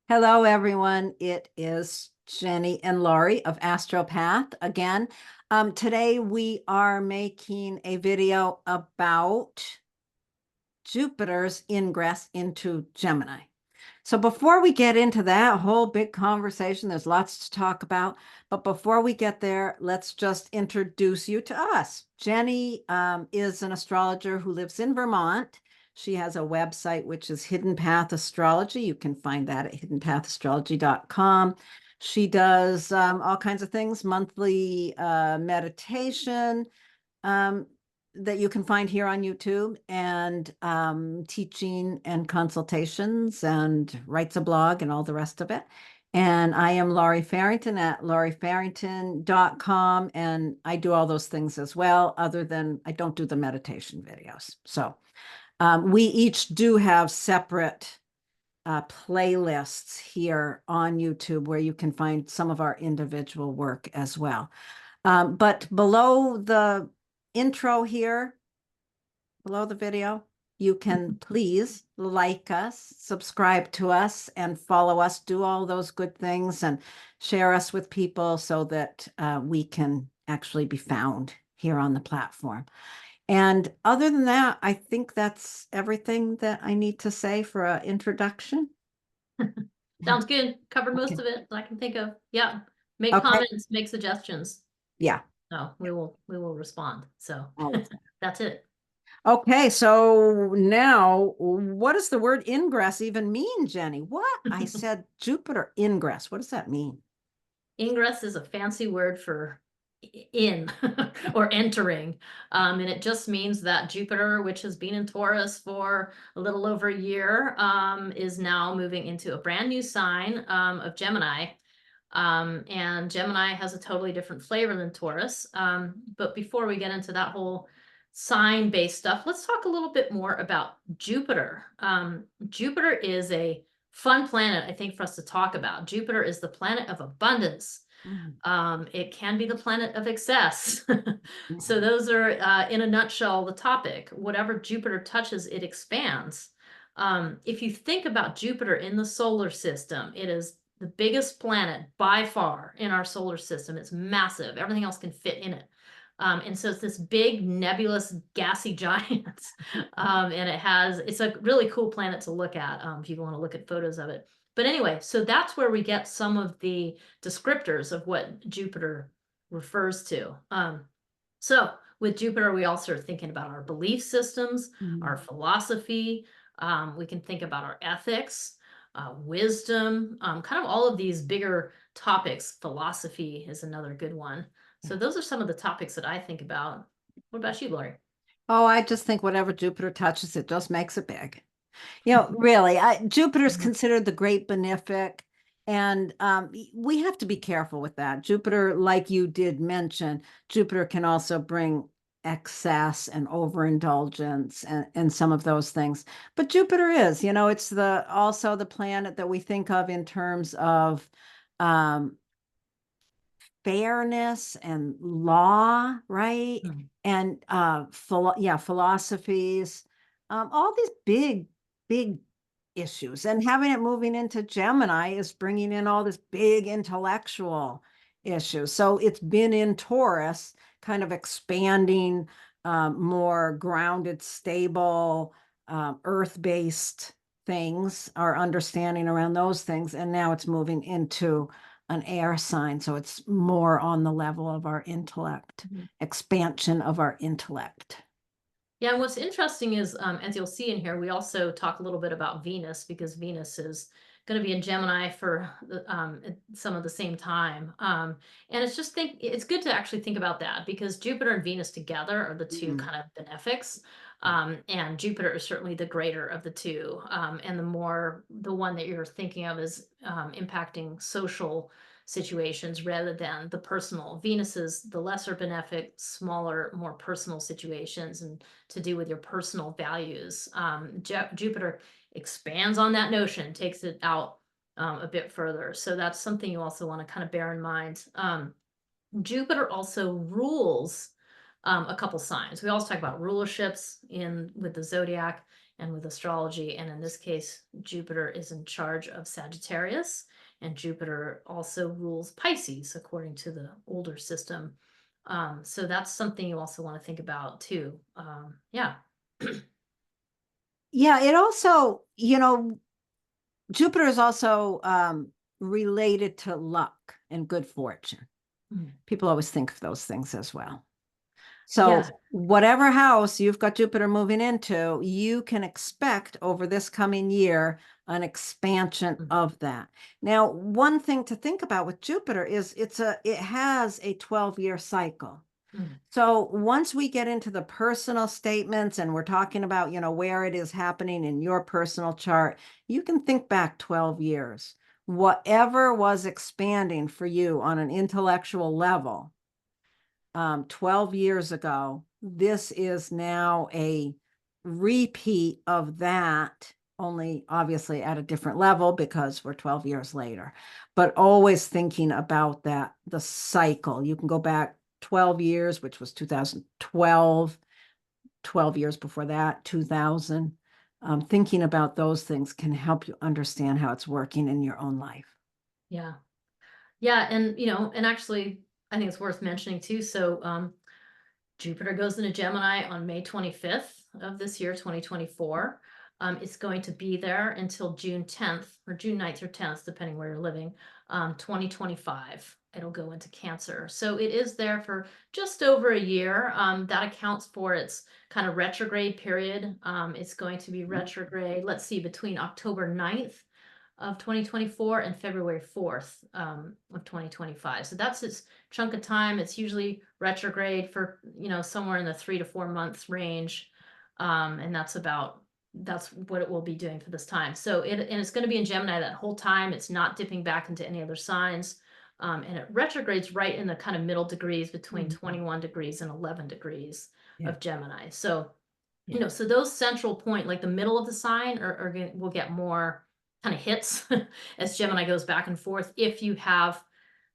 Hello, everyone. It is Jenny and Laurie of Astropath again. Today we are making a video about Jupiter's ingress into Gemini. So before we get into that whole big conversation, there's lots to talk about. But before we get there, let's just introduce you to us. Jenny is an astrologer who lives in Vermont. She has a website, which is Hidden Path Astrology. You can find that at hiddenpathastrology.com. She does all kinds of things, monthly meditation, that you can find here on YouTube, and teaching and consultations, and writes a blog and all the rest of it. And I am Laurie Farrington at lauriefarrington.com, and I do all those things as well, other than I don't do the meditation videos. So we each do have separate playlists here on YouTube where you can find some of our individual work as well. But below the intro here, below the video, you can please like us, subscribe to us, and follow us, do all those good things, and share us with people so that we can actually be found here on the platform. And other than that, I think that's everything that I need to say for an introduction. Sounds good. Covered most Okay. of it that I can think of. Yeah. Make Okay. comments, make suggestions. Yeah. No, we will respond. So that's it. Okay, so now what does the word ingress even mean, Jenny? What? I said Jupiter ingress. What does that mean? Ingress is a fancy word for in or entering. And it just means that Jupiter, which has been in Taurus for a little over a year, is now moving into a brand new sign of Gemini. And Gemini has a totally different flavor than Taurus. But before we get into that whole sign-based stuff, let's talk a little bit more about Jupiter. Jupiter is a fun planet, I think, for us to talk about. Jupiter is the planet of abundance. It can be the planet of excess. So those are, in a nutshell, the topic. Whatever Jupiter touches, it expands. If you think about Jupiter in the solar system, it is the biggest planet by far in our solar system. It's massive. Everything else can fit in it. And so it's this big nebulous gassy giant. And it's a really cool planet to look at if you want to look at photos of it. But anyway, so that's where we get some of the descriptors of what Jupiter refers to. So with Jupiter, we also are thinking about our belief systems, our philosophy. We can think about our ethics, wisdom, kind of all of these bigger topics. Philosophy is another good one. So those are some of the topics that I think about. What about you, Laurie? Oh, I just think whatever Jupiter touches, it just makes it big. You know, really, Jupiter's considered the great benefic, and we have to be careful with that. Jupiter, like you did mention, Jupiter can also bring excess and overindulgence and some of those things. But Jupiter is, you know, it's also the planet that we think of in terms of fairness and law, right? And philosophies, all these big issues. And having it moving into Gemini is bringing in all this big intellectual issues. So it's been in Taurus, kind of expanding more grounded, stable, earth-based things, our understanding around those things. And now it's moving into an air sign, so it's more on the level of our intellect, expansion of our intellect. Yeah, and what's interesting is, as you'll see in here, we also talk a little bit about Venus, because Venus is going to be in Gemini for some of the same time. And it's good to actually think about that, because Jupiter and Venus together are the two kind of benefics. And Jupiter is certainly the greater of the two. And the one that you're thinking of is impacting social situations rather than the personal. Venus is the lesser benefic, smaller, more personal situations and to do with your personal values. Jupiter expands on that notion, takes it out a bit further. So that's something you also want to kind of bear in mind. Jupiter also rules a couple signs. We always talk about rulerships with the zodiac, and with astrology. And in this case, Jupiter is in charge of Sagittarius, and Jupiter also rules Pisces, according to the older system. So that's something you also want to think about too. Yeah. Yeah, it also, Jupiter is also related to luck and good fortune. People always think of those things as well. So Yeah. whatever house you've got Jupiter moving into, you can expect over this coming year an expansion of that. Now, one thing to think about with Jupiter is it has a 12-year cycle. So once we get into the personal statements and we're talking about, where it is happening in your personal chart, you can think back 12 years. Whatever was expanding for you on an intellectual level 12 years ago, this is now a repeat of that, only obviously at a different level because we're 12 years later, but always thinking about that, the cycle. You can go back 12 years, which was 2012, 12 years before that, 2000. Thinking about those things can help you understand how it's working in your own life. Yeah. Yeah. And, and actually, I think it's worth mentioning too. So, Jupiter goes into Gemini on May 25th of this year, 2024. It's going to be there until June 10th or June 9th or 10th, depending where you're living, 2025. It'll go into Cancer. So it is there for just over a year. That accounts for its kind of retrograde period. It's going to be retrograde, let's see, between October 9th of 2024 and February 4th of 2025. So that's its chunk of time. It's usually retrograde for, somewhere in the 3 to 4 months range. And that's what it will be doing for this time. So it's going to be in Gemini that whole time. It's not dipping back into any other signs. And it retrogrades right in the kind of middle degrees between 21 degrees and 11 degrees of Gemini. So, so those central point, like the middle of the sign will get more kind of hits as Gemini goes back and forth if you have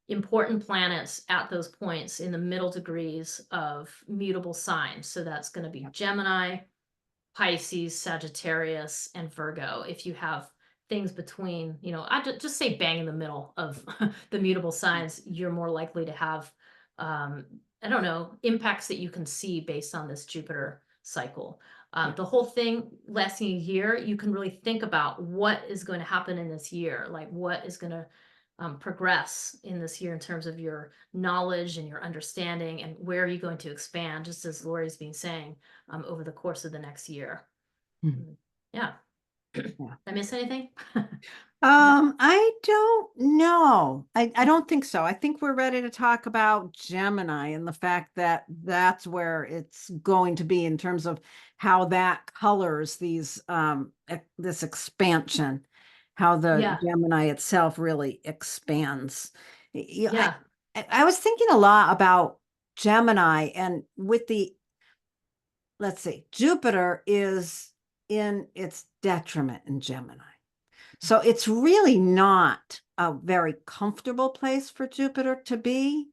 important planets at those points in the middle degrees of mutable signs. So that's going to be Gemini, Pisces, Sagittarius, and Virgo. If you have things between, I just say bang in the middle of the mutable signs, you're more likely to have, I don't know, impacts that you can see based on this Jupiter cycle. The whole thing lasting a year, you can really think about what is going to happen in this year, like what is going to progress in this year in terms of your knowledge and your understanding, and where are you going to expand, just as Lori's been saying, over the course of the next year. Yeah. Did I miss anything? I don't know. I don't think so. I think we're ready to talk about Gemini and the fact that that's where it's going to be in terms of how that colors these this expansion, how the Gemini itself really expands. Yeah. I was thinking a lot about Gemini, and with let's see, Jupiter is in its detriment in Gemini. So it's really not a very comfortable place for Jupiter to be,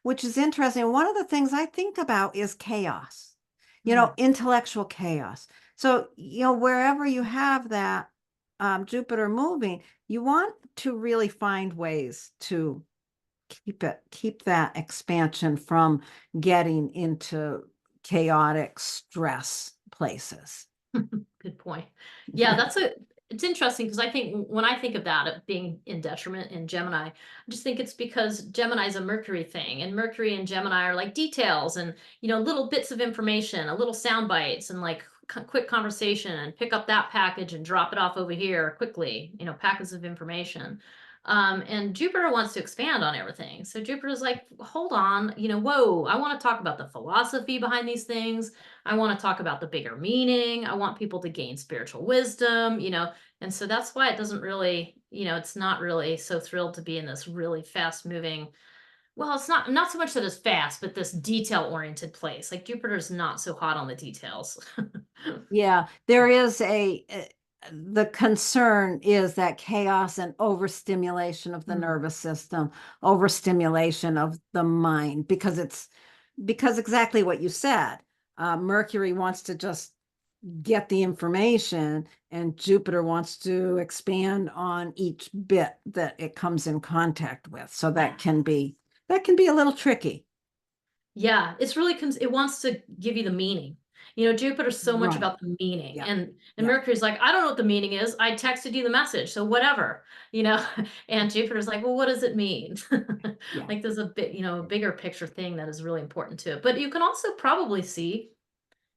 which is interesting. One of the things I think about is chaos, intellectual chaos. So, wherever you have that Jupiter moving, you want to really find ways to keep that expansion from getting into chaotic stress places. Good point. Yeah, it's interesting because I think when I think about it being in detriment in Gemini, I just think it's because Gemini is a Mercury thing, and Mercury and Gemini are like details and, little bits of information, a little sound bites, and like quick conversation, and pick up that package and drop it off over here quickly, packets of information. And Jupiter wants to expand on everything. So Jupiter's like, hold on, whoa, I want to talk about the philosophy behind these things. I want to talk about the bigger meaning. I want people to gain spiritual wisdom, and so that's why it doesn't really, it's not really so thrilled to be in this really fast moving. Well, it's not so much that it's fast, but this detail oriented place. Like Jupiter's not so hot on the details. Yeah, there is the concern is that chaos and overstimulation of the nervous system, overstimulation of the mind, because exactly what you said. Mercury wants to just get the information, and Jupiter wants to expand on each bit that it comes in contact with. So that can be a little tricky. Yeah, it's really it wants to give you the meaning. You know, Jupiter's so much Right. about the meaning, Yeah. and Yeah. Mercury's like, I don't know what the meaning is. I texted you the message, so whatever, you know. And Jupiter's like, well, what does it mean? Yeah. Like, there's a bit, you know, a bigger picture thing that is really important to it. But you can also probably see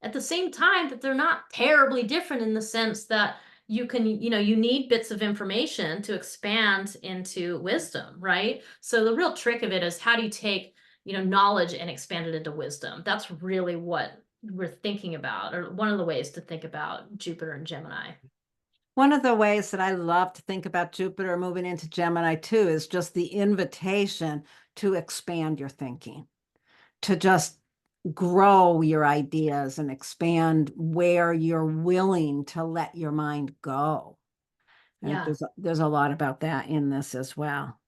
at the same time that they're not terribly different in the sense that you can, you know, you need bits of information to expand into wisdom, right? So the real trick of it is, how do you take, you know, knowledge and expand it into wisdom? That's really what we're thinking about, or one of the ways to think about Jupiter and Gemini. One of the ways that I love to think about Jupiter moving into Gemini too is just the invitation to expand your thinking, to just grow your ideas and expand where you're willing to let your mind go. And Yeah. there's a lot about that in this as well.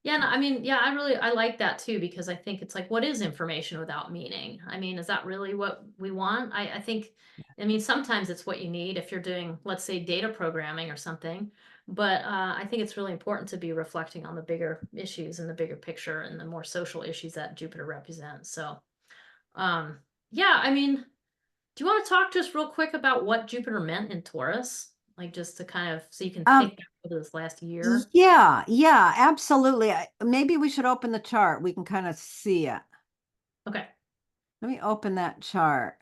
Yeah, no, I mean, yeah, I like that too, because I think it's like, what is information without meaning? I mean, is that really what we want? I think, I mean, sometimes it's what you need if you're doing, let's say, data programming or something. But I think it's really important to be reflecting on the bigger issues and the bigger picture and the more social issues that Jupiter represents. So, um, yeah, I mean, do you want to talk to us real quick about what Jupiter meant in Taurus? Like, just to kind of, so you can Um, think back over this last year. yeah, absolutely. Maybe we should open the chart. We can kind of see it. Okay, Let me open that chart.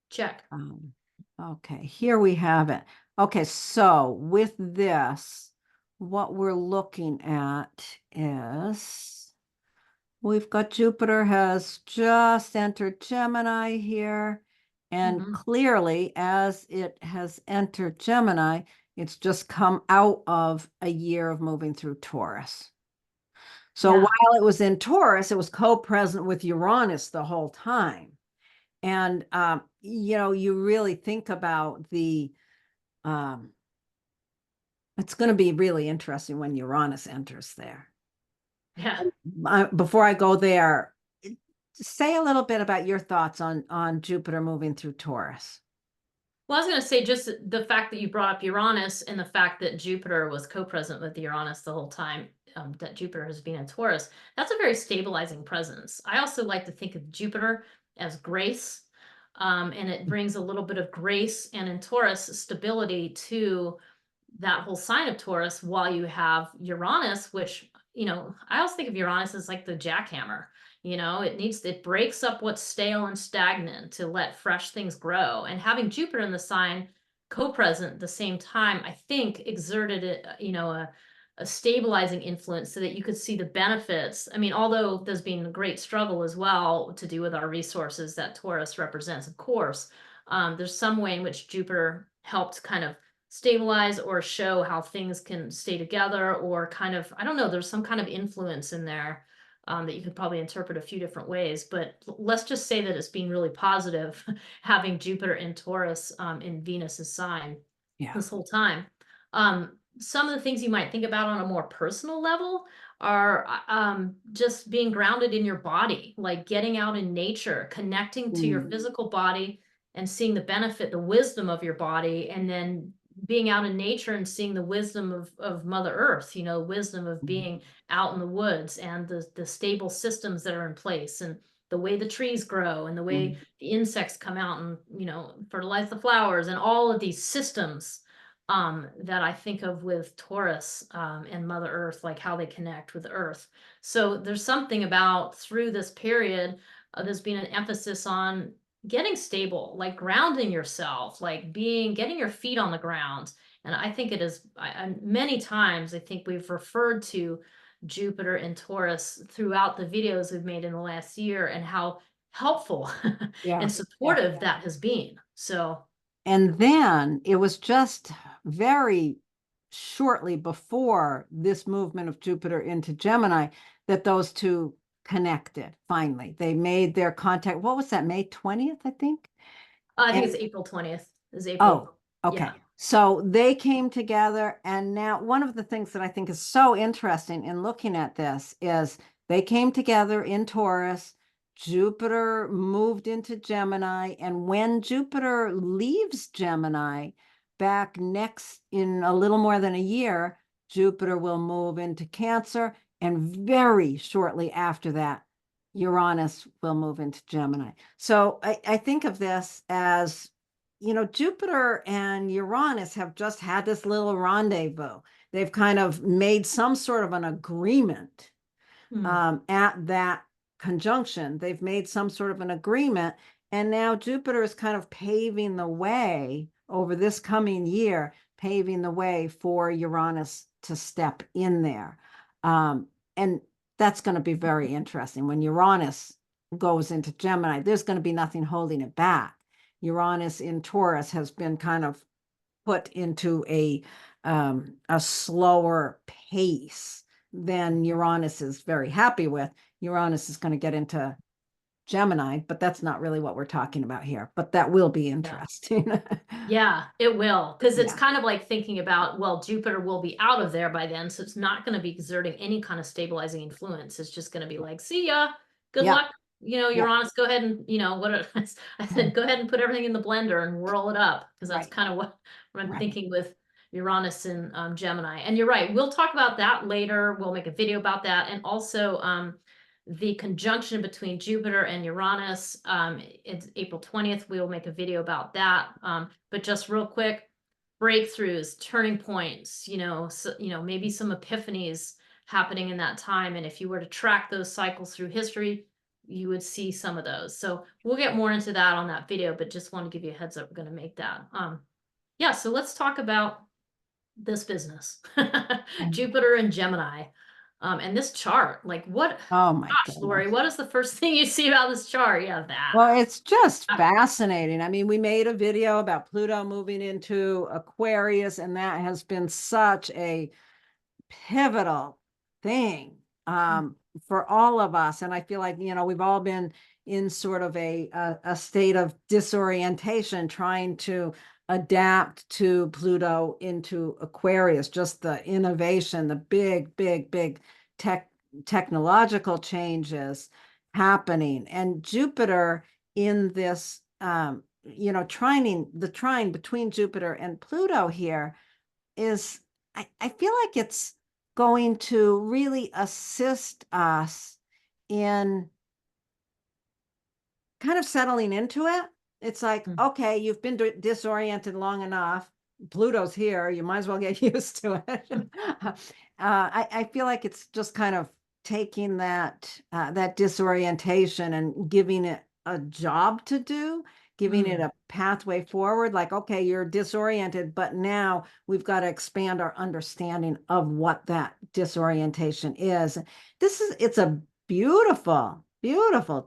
check. Um, okay, here we have it. Okay, so with this, what we're looking at is we've got Jupiter has just entered Gemini here. And Mhm. clearly, as it has entered Gemini, it's just come out of a year of moving through Taurus. So Yeah. while it was in Taurus, it was co-present with Uranus the whole time. And you know, you really think about um, it's going to be really interesting when Uranus enters there. Yeah. Before I go there, say a little bit about your thoughts on Jupiter moving through Taurus. Well, I was going to say, just the fact that you brought up Uranus and the fact that Jupiter was co-present with Uranus the whole time, that Jupiter has been in Taurus, that's a very stabilizing presence. I also like to think of Jupiter as grace, and it brings a little bit of grace and in Taurus stability to that whole sign of Taurus, while you have Uranus, which, you know, I always think of Uranus as like the jackhammer. You know, it breaks up what's stale and stagnant to let fresh things grow. And having Jupiter in the sign co-present at the same time, I think exerted it, you know, a stabilizing influence so that you could see the benefits. I mean, although there's been a great struggle as well to do with our resources that Taurus represents, of course, there's some way in which Jupiter helped kind of stabilize or show how things can stay together, or kind of, I don't know, there's some kind of influence in there, that you could probably interpret a few different ways. But let's just say that it's been really positive having Jupiter in Taurus, in Venus's sign Yeah. this whole time. Some of the things you might think about on a more personal level are, just being grounded in your body, like getting out in nature, connecting to your Mm. physical body and seeing the benefit, the wisdom of your body, and then being out in nature and seeing the wisdom of Mother Earth, you know, wisdom of Mm. being out in the woods and the stable systems that are in place, and the way the trees grow and the way Mm. the insects come out and, you know, fertilize the flowers, and all of these systems, that I think of with Taurus, and Mother Earth, like how they connect with Earth. So there's something about, through this period, there's been an emphasis on getting stable, like grounding yourself, like getting your feet on the ground. And I think it is, many times, I think we've referred to Jupiter and Taurus throughout the videos we've made in the last year, and how helpful Yeah. and Yeah. supportive that has been. So, And then it was just very shortly before this movement of Jupiter into Gemini that those two connected. Finally, they made their contact. What was that, May 20th, I think? I think And it's April 20th is oh, April. okay. Yeah. So they came together. And now one of the things that I think is so interesting in looking at this is they came together in Taurus. Jupiter moved into Gemini, and when Jupiter leaves Gemini back next in a little more than a year, Jupiter will move into Cancer, and very shortly after that, Uranus will move into Gemini. So I think of this as, Jupiter and Uranus have just had this little rendezvous. They've kind of made some sort of an agreement at that conjunction. They've made some sort of an agreement, and now Jupiter is kind of paving the way over this coming year, paving the way for Uranus to step in there. And that's going to be very interesting. When Uranus goes into Gemini, there's going to be nothing holding it back. Uranus in Taurus has been kind of put into a slower pace than Uranus is very happy with. Uranus is going to get into Gemini, but that's not really what we're talking about here. But that will be interesting. Yeah, it will. Because it's Yeah. kind of like thinking about, well, Jupiter will be out of there by then. So it's not going to be exerting any kind of stabilizing influence. It's just going to be like, see ya, good Yeah. luck. Yeah. Uranus, go ahead and, I said, go ahead and put everything in the blender and whirl it up. Because that's Right. kind of what I'm Right. thinking with Uranus and Gemini. And you're right. We'll talk about that later. We'll make a video about that. And also, the conjunction between Jupiter and Uranus. It's April 20th. We will make a video about that. But just real quick, breakthroughs, turning points, maybe some epiphanies happening in that time. And if you were to track those cycles through history, you would see some of those. So we'll get more into that on that video, but just want to give you a heads up. We're going to make that. Yeah, so let's talk about this business. Jupiter and Gemini. And this chart, like what, Oh my gosh, Lori, goodness. what is the first thing you see about this chart? Yeah, that. Well, it's just fascinating. I mean, we made a video about Pluto moving into Aquarius, and that has been such a pivotal thing for all of us. And I feel like, we've all been in sort of a state of disorientation, trying to adapt to Pluto into Aquarius, just the innovation, the big technological changes happening. And Jupiter in this, the trine between Jupiter and Pluto here is, I feel like it's going to really assist us in kind of settling into it. It's like, okay, you've been disoriented long enough. Pluto's here. You might as well get used to it. I feel like it's just kind of taking that disorientation and giving it a job to do, giving it a pathway forward. Like, okay, you're disoriented, but now we've got to expand our understanding of what that disorientation is. It's a beautiful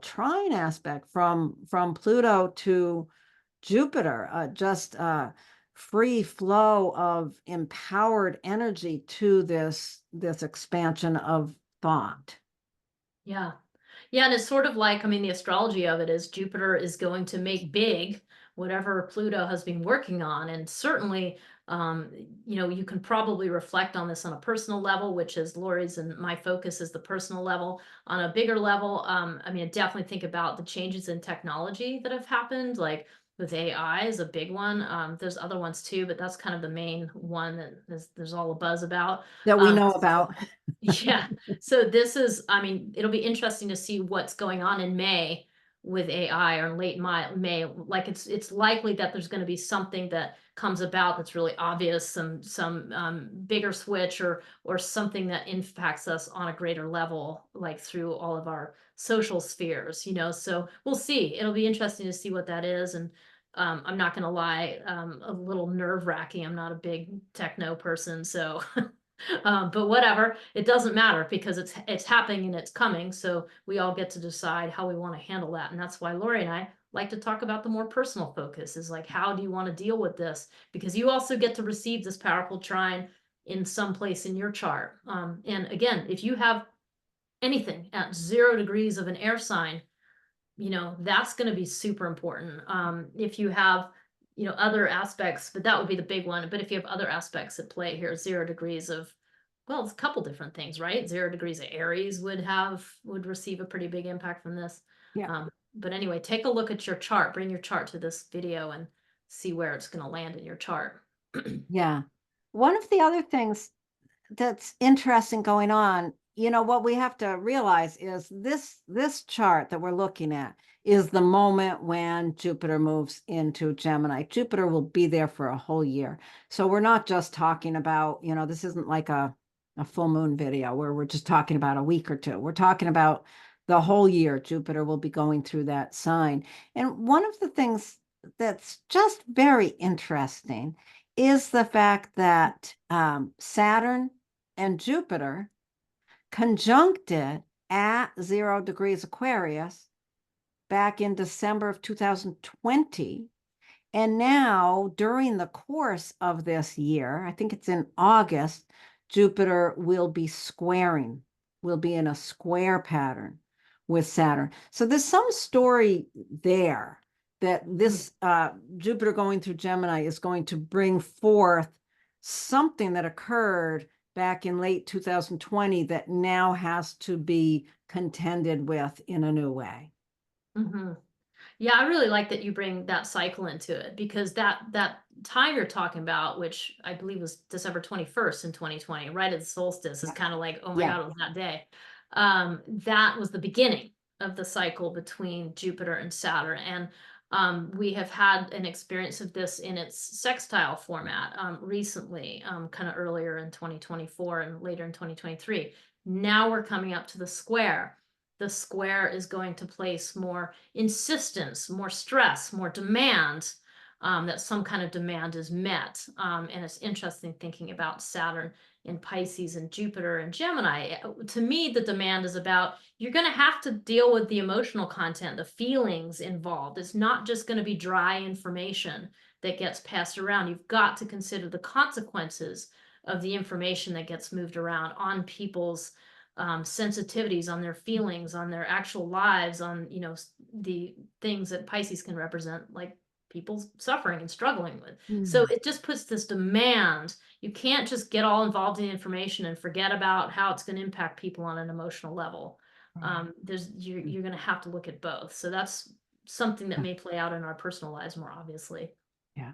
trine aspect from Pluto to Jupiter, just free flow of empowered energy to this expansion of thought. Yeah. Yeah, and it's sort of like, the astrology of it is Jupiter is going to make big whatever Pluto has been working on. And certainly, you can probably reflect on this on a personal level, which is Lori's and my focus is the personal level. On a bigger level, I definitely think about the changes in technology that have happened, like with AI is a big one. There's other ones too, but that's kind of the main one that there's all a buzz about. That we know about. Yeah. So this is, it'll be interesting to see what's going on in May with AI or late May. Like it's likely that there's going to be something that comes about that's really obvious, some bigger switch or something that impacts us on a greater level, like through all of our social spheres, so we'll see. It'll be interesting to see what that is. And I'm not going to lie, a little nerve-wracking. I'm not a big techno person, so but whatever, it doesn't matter because it's happening and it's coming. So we all get to decide how we want to handle that. And that's why Lori and I like to talk about the more personal focus is like, how do you want to deal with this? Because you also get to receive this powerful trine in some place in your chart. And again, if you have anything at 0 degrees of an air sign, that's going to be super important. If you have other aspects, but that would be the big one. But if you have other aspects at play here, 0 degrees of, well, it's a couple different things, right? 0 degrees of Aries would receive a pretty big impact from this. Yeah. But anyway, take a look at your chart, bring your chart to this video and see where it's going to land in your chart. Yeah. One of the other things that's interesting going on, what we have to realize is this chart that we're looking at is the moment when Jupiter moves into Gemini. Jupiter will be there for a whole year. So we're not just talking about, this isn't like a full moon video where we're just talking about a week or two. We're talking about the whole year. Jupiter will be going through that sign. And one of the things that's just very interesting is the fact that Saturn and Jupiter conjuncted at 0 degrees Aquarius back in December of 2020. And now, during the course of this year, I think it's in August, Jupiter will be in a square pattern with Saturn. So there's some story there that this Jupiter going through Gemini is going to bring forth something that occurred back in late 2020 that now has to be contended with in a new way. Yeah, I really like that you bring that cycle into it, because that time you're talking about, which I believe was December 21st in 2020, right at the solstice, is kind of like, oh my God, it was that day. That was the beginning of the cycle between Jupiter and Saturn. And we have had an experience of this in its sextile format recently, kind of earlier in 2024 and later in 2023. Now we're coming up to the square. The square is going to place more insistence, more stress, more demand, that some kind of demand is met. And it's interesting thinking about Saturn in Pisces and Jupiter and Gemini. To me, the demand is about, you're going to have to deal with the emotional content, the feelings involved. It's not just going to be dry information that gets passed around. You've got to consider the consequences of the information that gets moved around on people's sensitivities, on their feelings, on their actual lives, on the things that Pisces can represent, like people suffering and struggling with. So it just puts this demand. You can't just get all involved in the information and forget about how it's going to impact people on an emotional level. You're going to have to look at both. So that's something that may play out in our personal lives more obviously. Yeah.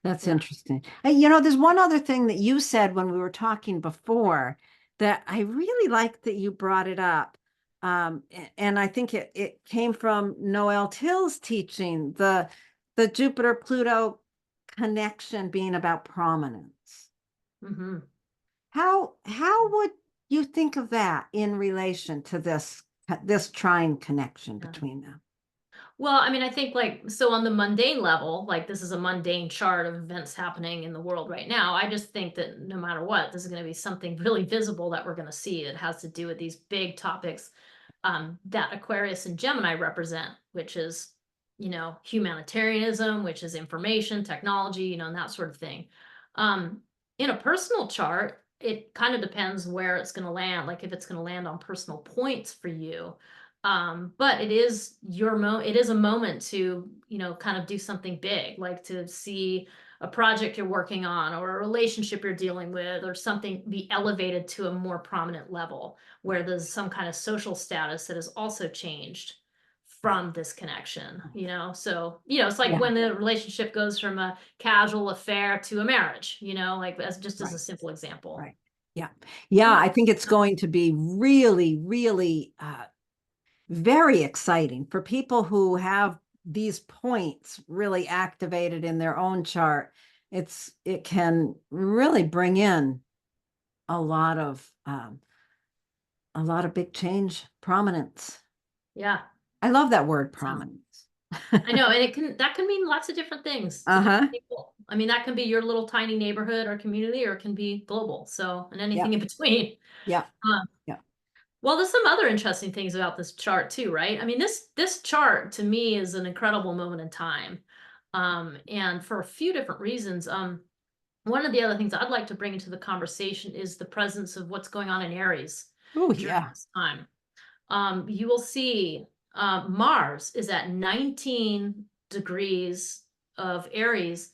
That's interesting. There's one other thing that you said when we were talking before that I really like that you brought it up. And I think it came from Noel Till's teaching, the Jupiter-Pluto connection being about prominence. How would you think of that in relation to this trine connection between them? Well, I mean, I think so on the mundane level, this is a mundane chart of events happening in the world right now. I just think that no matter what, this is going to be something really visible that we're going to see that has to do with these big topics that Aquarius and Gemini represent, which is, humanitarianism, which is information, technology, and that sort of thing. In a personal chart, it kind of depends where it's going to land, like if it's going to land on personal points for you. But it is it is a moment to, kind of do something big, like to see a project you're working on or a relationship you're dealing with or something be elevated to a more prominent level where there's some kind of social status that has also changed from this connection, so, it's like when the relationship goes from a casual affair to a marriage, as a simple example. Right. Yeah. I think it's going to be really, really, very exciting for people who have these points really activated in their own chart. It can really bring in a lot of big change, prominence. Yeah. I love that word, prominence. I know, and that can mean lots of different things to different people. I mean, that can be your little tiny neighborhood or community, or it can be global. So, and anything in between. Yeah. Well, there's some other interesting things about this chart too, right? I mean, this chart to me is an incredible moment in time. And for a few different reasons. One of the other things I'd like to bring into the conversation is the presence of what's going on in Aries during this time. You will see Mars is at 19 degrees of Aries.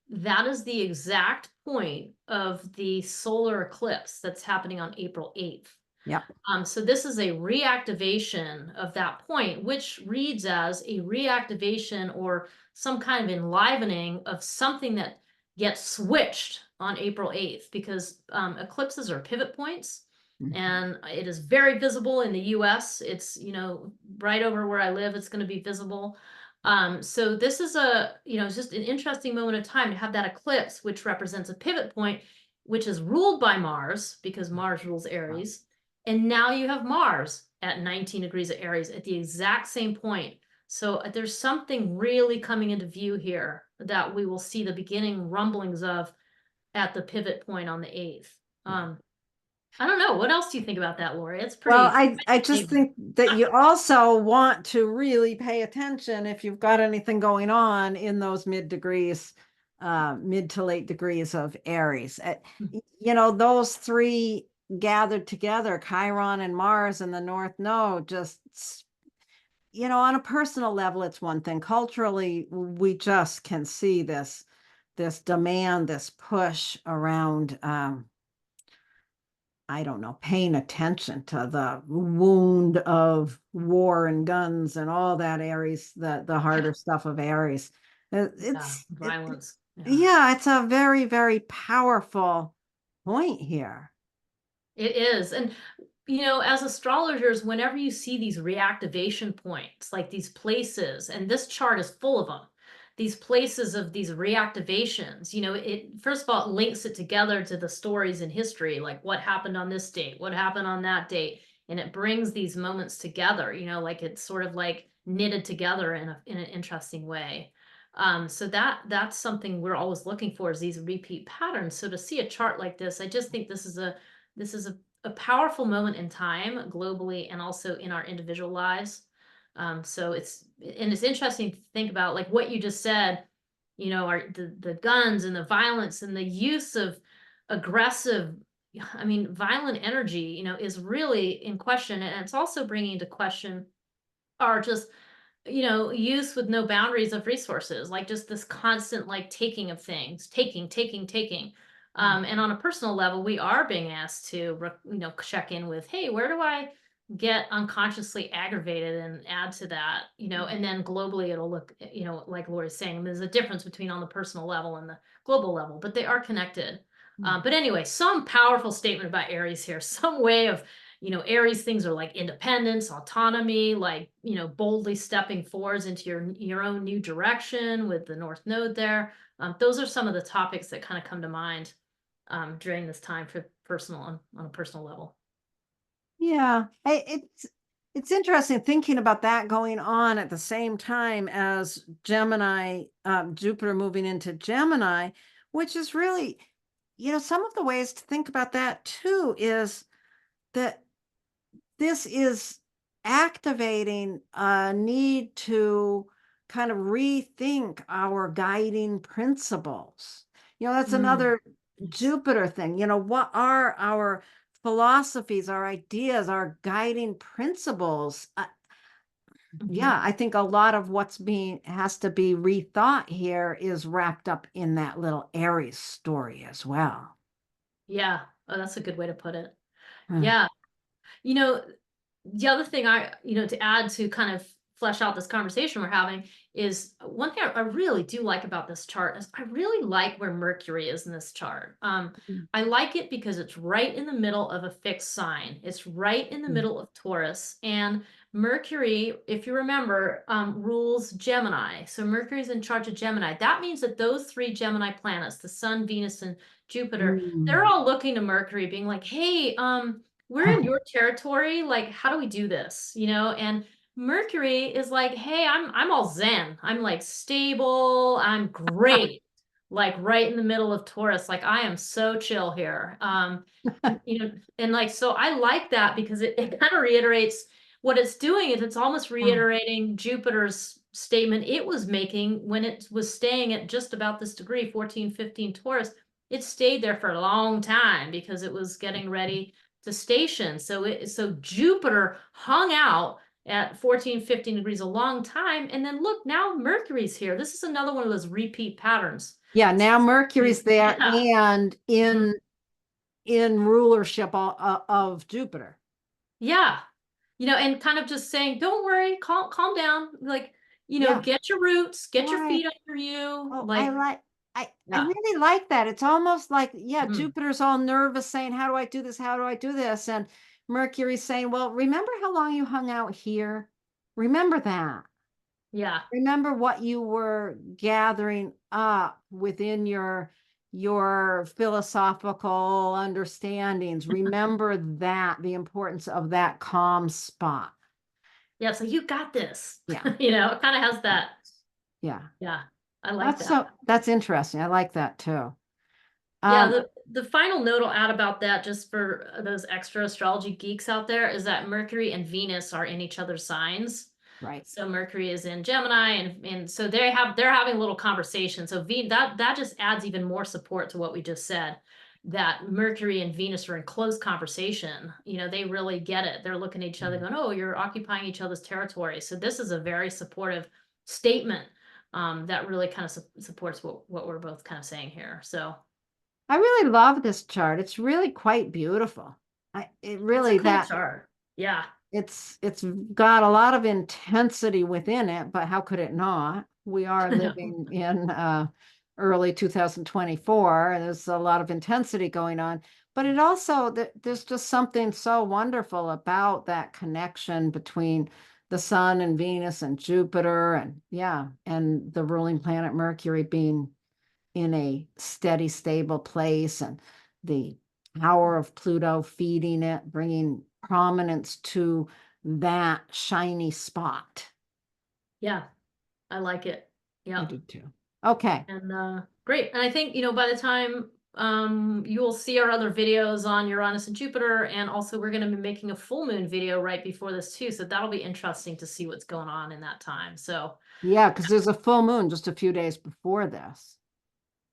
That is the exact point of the solar eclipse that's happening on April 8th. Yep. So this is a reactivation of that point, which reads as a reactivation or some kind of enlivening of something that gets switched on April 8th, because eclipses are pivot points, Mhm. and it is very visible in the US. It's, right over where I live, it's going to be visible. So this is it's just an interesting moment of time to have that eclipse, which represents a pivot point, which is ruled by Mars, because Mars rules Aries. And now you have Mars at 19 degrees of Aries at the exact same point. So there's something really coming into view here that we will see the beginning rumblings of at the pivot point on the 8th. I don't know. What else do you think about that, Lori? It's Well, pretty. I just think that you also want to really pay attention if you've got anything going on in those mid to late degrees of Aries. Those three gathered together, Chiron and Mars and the North Node, just, on a personal level, it's one thing. Culturally, we just can see this demand, this push around, I don't know, paying attention to the wound of war and guns and all that Aries, the harder stuff of Aries. Violence. Yeah, it's a very, very powerful point here. It is. And, as astrologers, whenever you see these reactivation points, like these places, and this chart is full of them, these places of these reactivations, it, first of all, it links it together to the stories in history, like what happened on this date, what happened on that date. And it brings these moments together, like it's sort of like knitted together in an interesting way. So that's something we're always looking for, is these repeat patterns. So to see a chart like this, I just think this is a powerful moment in time globally and also in our individual lives. So it's interesting to think about, like what you just said, are the guns and the violence and the use of aggressive, violent energy, is really in question. And it's also bringing into question our just, use with no boundaries of resources, like just this constant like taking of things, taking. And on a personal level, we are being asked to, check in with, hey, where do I get unconsciously aggravated, and add to that, and then globally it'll look, like Lori's saying, there's a difference between on the personal level and the global level, but they are connected. But anyway, some powerful statement about Aries here, some way of, Aries things are like independence, autonomy, like, boldly stepping forwards into your own new direction with the North Node there. Those are some of the topics that kind of come to mind during this time for on a personal level. Yeah, it's interesting thinking about that going on at the same time as Gemini, Jupiter moving into Gemini, which is really, some of the ways to think about that too is that this is activating a need to kind of rethink our guiding principles. That's another Jupiter thing. What are our philosophies, our ideas, our guiding principles? Yeah, I think a lot of has to be rethought here is wrapped up in that little Aries story as well. Yeah. Oh, that's a good way to put it. Hmm. Yeah. You know, the other thing to add to kind of flesh out this conversation we're having, is one thing I really do like about this chart is I really like where Mercury is in this chart. I like it because it's right in the middle of a fixed sign. It's right in the middle of Taurus, and Mercury, if you remember, rules Gemini. So Mercury's in charge of Gemini. That means that those three Gemini planets, the Sun, Venus, and Jupiter, they're all looking to Mercury being like, hey, we're in your territory. Like, how do we do this? And Mercury is like, hey, I'm all zen. I'm like stable. I'm great. Like right in the middle of Taurus. Like I am so chill here. And like, so I like that because it kind of reiterates what it's doing, is it's almost reiterating Jupiter's statement it was making when it was staying at just about this degree, 14, 15 Taurus. It stayed there for a long time because it was getting ready to station. So Jupiter hung out at 14, 15 degrees a long time. And then look, now Mercury's here. This is another one of those repeat patterns. Yeah, now Mercury's there Yeah. and in rulership of Jupiter. Yeah. And kind of just saying, don't worry, calm down. Like, Yeah. get your roots, get your Right. feet under you. Oh, I Like, like I yeah. really like that. It's almost like, yeah, Mhm. Jupiter's all nervous saying, how do I do this? How do I do this? And Mercury's saying, well, remember how long you hung out here? Remember that. Yeah. Remember what you were gathering up within your philosophical understandings. Remember that, the importance of that calm spot. Yeah. So you got this. Yeah. It kind of has Yeah. that. Yeah. Yeah. I like that. That's interesting. I like that too. Yeah, Um, the final note I'll add about that, just for those extra astrology geeks out there, is that Mercury and Venus are in each other's signs. right. So Mercury is in Gemini, and so they're having a little conversation. So that just adds even more support to what we just said. That Mercury and Venus are in close conversation. They really get it. They're looking at each other, going, "Oh, you're occupying each other's territory." So this is a very supportive statement, that really kind of supports what we're both kind of saying here. So. I really love this chart. It's really quite beautiful. It It's a really cool that chart. Yeah. it's got a lot of intensity within it, but how could it not? We are I know. living in early 2024, and there's a lot of intensity going on. But it also there's just something so wonderful about that connection between the sun and Venus and Jupiter, and yeah, and the ruling planet Mercury being in a steady, stable place, and the power of Pluto feeding it, bringing prominence to that shiny spot. Yeah. I like it. I Yeah. do too. Okay. And great. And I think, by the time you'll see our other videos on Uranus and Jupiter, and also we're going to be making a full moon video right before this too. So that'll be interesting to see what's going on in that time. So Yeah, because there's a full moon just a few days before this.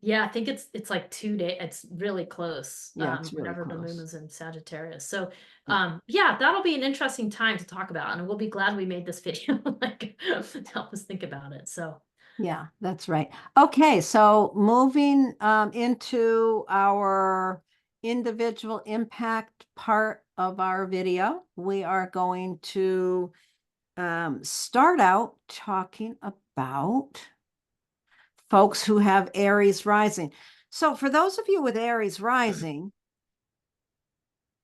yeah, I think it's like 2 days. It's really close. Yeah, it's really Whenever the moon close. is in Sagittarius. So Yeah. yeah, that'll be an interesting time to talk about, and we'll be glad we made this video like to help us think about it. So Yeah, that's right. Okay, so moving into our individual impact part of our video, we are going to start out talking about folks who have Aries rising. So for those of you with Aries rising,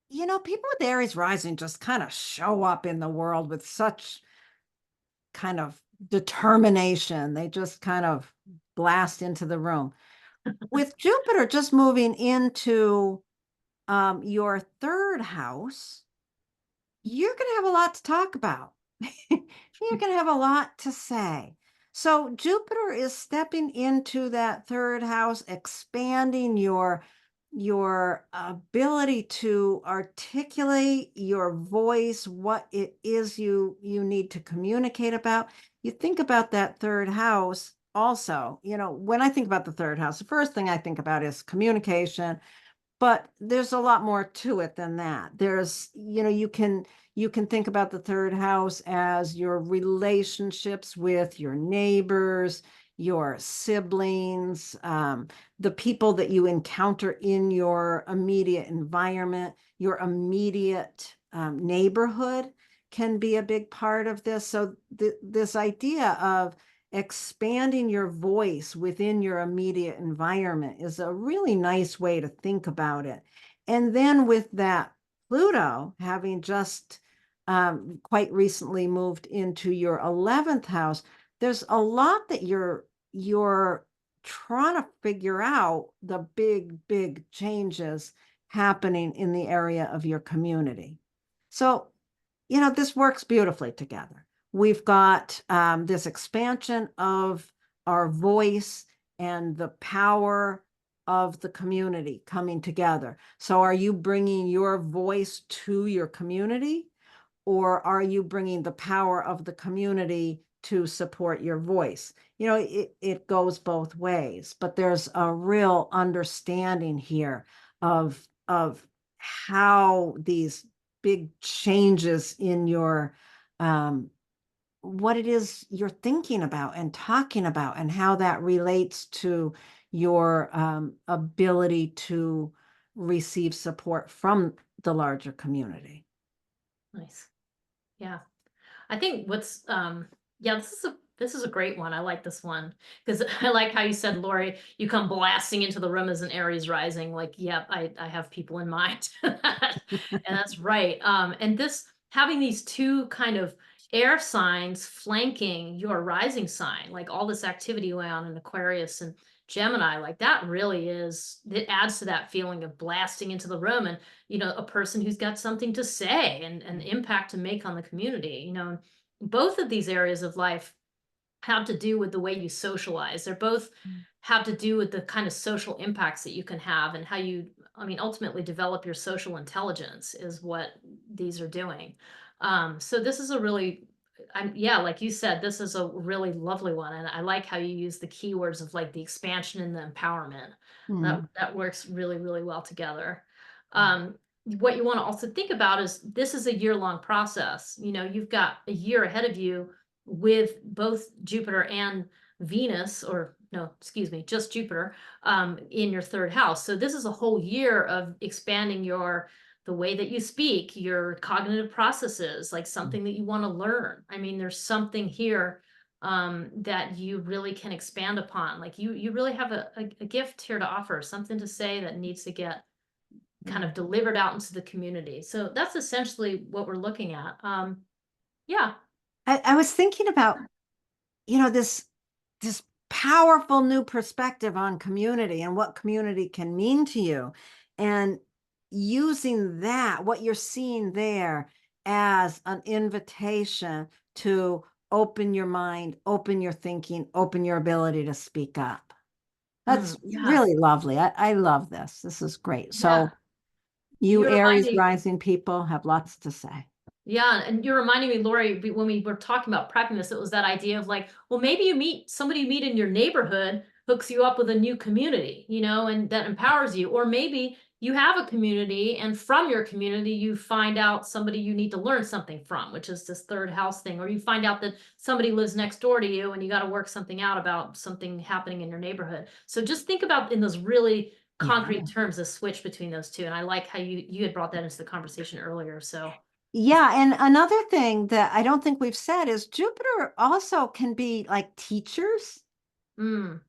people with Aries rising just kind of show up in the world with such kind of determination. They just kind of blast into the room. With Jupiter just moving into your third house, you're going to have a lot to talk about. You're going to have a lot to say. So Jupiter is stepping into that third house, expanding your ability to articulate your voice, what it is you need to communicate about. You think about that third house also, when I think about the third house, the first thing I think about is communication, but there's a lot more to it than that. There's, you can think about the third house as your relationships with your neighbors, your siblings, the people that you encounter in your immediate environment, your immediate neighborhood can be a big part of this. So this idea of expanding your voice within your immediate environment is a really nice way to think about it. And then with that Pluto having just quite recently moved into your 11th house, there's a lot that you're trying to figure out the big changes happening in the area of your community. So, this works beautifully together. We've got this expansion of our voice and the power of the community coming together. So are you bringing your voice to your community, or are you bringing the power of the community to support your voice? It goes both ways, but there's a real understanding here of how these big changes in your what it is you're thinking about and talking about, and how that relates to your ability to receive support from the larger community. Nice. Yeah. I think yeah, this is a great one. I like this one because I like how you said, Lori, you come blasting into the room as an Aries rising. Like, yep, I have people in mind. And that's right. And this having these two kind of air signs flanking your rising sign, like all this activity going on in Aquarius and Gemini, like that really is, it adds to that feeling of blasting into the room and, a person who's got something to say and an impact to make on the community. Both of these areas of life have to do with the way you socialize. They're both have to do with the kind of social impacts that you can have and how you, I mean, ultimately develop your social intelligence is what these are doing. So this is a really, yeah, like you said, this is a really lovely one. And I like how you use the keywords of like the expansion and the empowerment. That works really, really well together. What you want to also think about is this is a year-long process. You've got a year ahead of you with both Jupiter and Venus, or no, excuse me, just Jupiter, in your third house. So this is a whole year of expanding the way that you speak, your cognitive processes, like something that you want to learn. I mean, there's something here that you really can expand upon. Like you really have a gift here to offer, something to say that needs to get kind of delivered out into the community. So that's essentially what we're looking at. Yeah. I was thinking about, this powerful new perspective on community and what community can mean to you, and using that, what you're seeing there, as an invitation to open your mind, open your thinking, open your ability to speak up. That's Yeah. really lovely. I love this. This is great. So You you remind Aries me, rising people have lots to say. yeah, and you're reminding me, Lori, when we were talking about prepping this, it was that idea of like, well, maybe somebody you meet in your neighborhood hooks you up with a new community, and that empowers you. Or maybe you have a community and from your community, you find out somebody you need to learn something from, which is this third house thing. Or you find out that somebody lives next door to you and you got to work something out about something happening in your neighborhood. So just think about in those really concrete terms, the switch between those two. And I like how you had brought that into the conversation earlier. So Yeah, and another thing that I don't think we've said is Jupiter also can be like teachers. You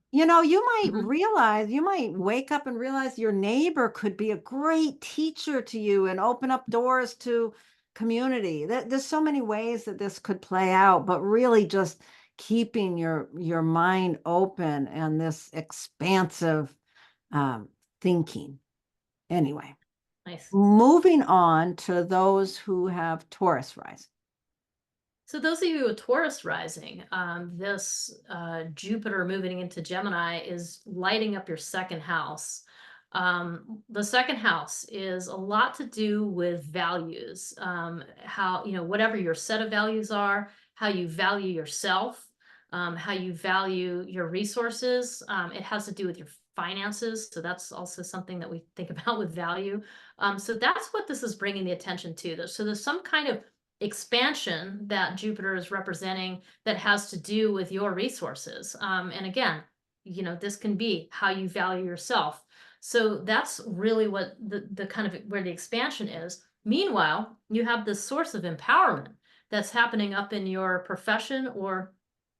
might wake up and realize your neighbor could be a great teacher to you and open up doors to community. There's so many ways that this could play out, but really just keeping your mind open and this expansive thinking. Anyway. nice. Moving on to those who have Taurus rising. So those of you with Taurus rising, this Jupiter moving into Gemini is lighting up your second house. The second house is a lot to do with values, how, whatever your set of values are, how you value yourself, how you value your resources. It has to do with your finances. So that's also something that we think about with value. So that's what this is bringing the attention to. So there's some kind of expansion that Jupiter is representing that has to do with your resources. And again, this can be how you value yourself. So that's really what the kind of where the expansion is. Meanwhile, you have this source of empowerment that's happening up in your profession or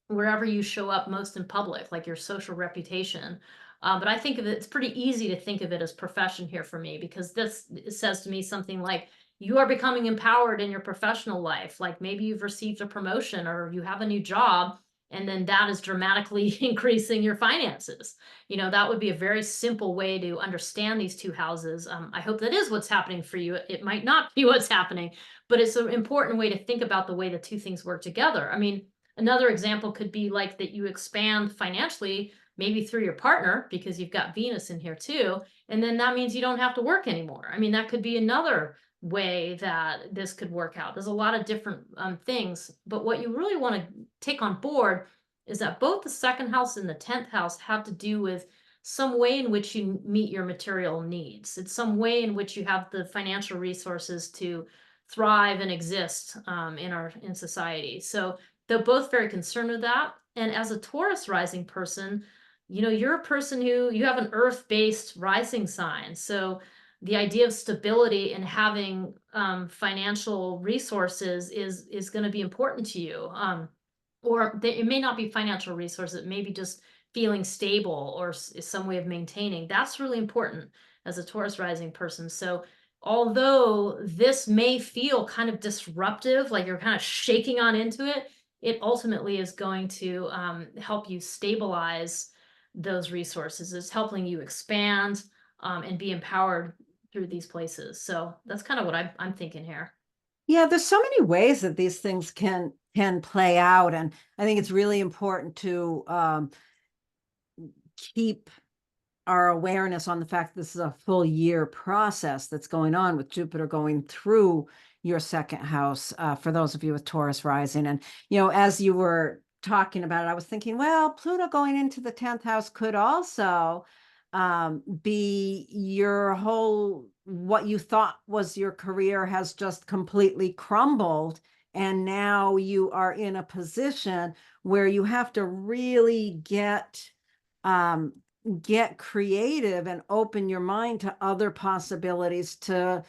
wherever you show up most in public, like your social reputation. But I think of it, it's pretty easy to think of it as profession here for me, because this says to me something like, you are becoming empowered in your professional life. Like maybe you've received a promotion or you have a new job, and then that is dramatically increasing your finances. That would be a very simple way to understand these two houses. I hope that is what's happening for you. It might not be what's happening, but it's an important way to think about the way the two things work together. I mean, another example could be like that you expand financially, maybe through your partner, because you've got Venus in here too. And then that means you don't have to work anymore. I mean, that could be another way that this could work out. There's a lot of different things, but what you really want to take on board is that both the second house and the 10th house have to do with some way in which you meet your material needs. It's some way in which you have the financial resources to thrive and exist in society. So they're both very concerned with that. And as a Taurus rising person, you're a person who you have an earth-based rising sign. So the idea of stability and having financial resources is going to be important to you. Or it may not be financial resources, it may be just feeling stable or some way of maintaining. That's really important as a Taurus rising person. So although this may feel kind of disruptive, like you're kind of shaking on into it, it ultimately is going to help you stabilize those resources. It's helping you expand and be empowered through these places. So that's kind of what I'm thinking here. Yeah, there's so many ways that these things can play out, and I think it's really important to keep our awareness on the fact that this is a full year process that's going on, with Jupiter going through your second house, for those of you with Taurus rising. And, as you were talking about it, I was thinking, well, Pluto going into the 10th house could also be your whole, what you thought was your career has just completely crumbled. And now you are in a position where you have to really get creative and open your mind to other possibilities to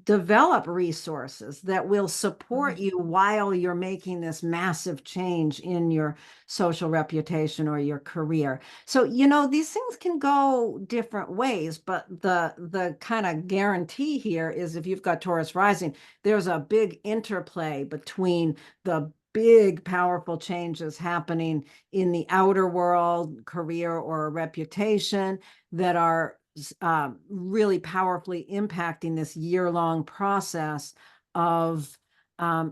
develop resources that will support you while you're making this massive change in your social reputation or your career. So, these things can go different ways, but the kind of guarantee here is, if you've got Taurus rising, there's a big interplay between the big, powerful changes happening in the outer world, career or reputation, that are really powerfully impacting this year-long process of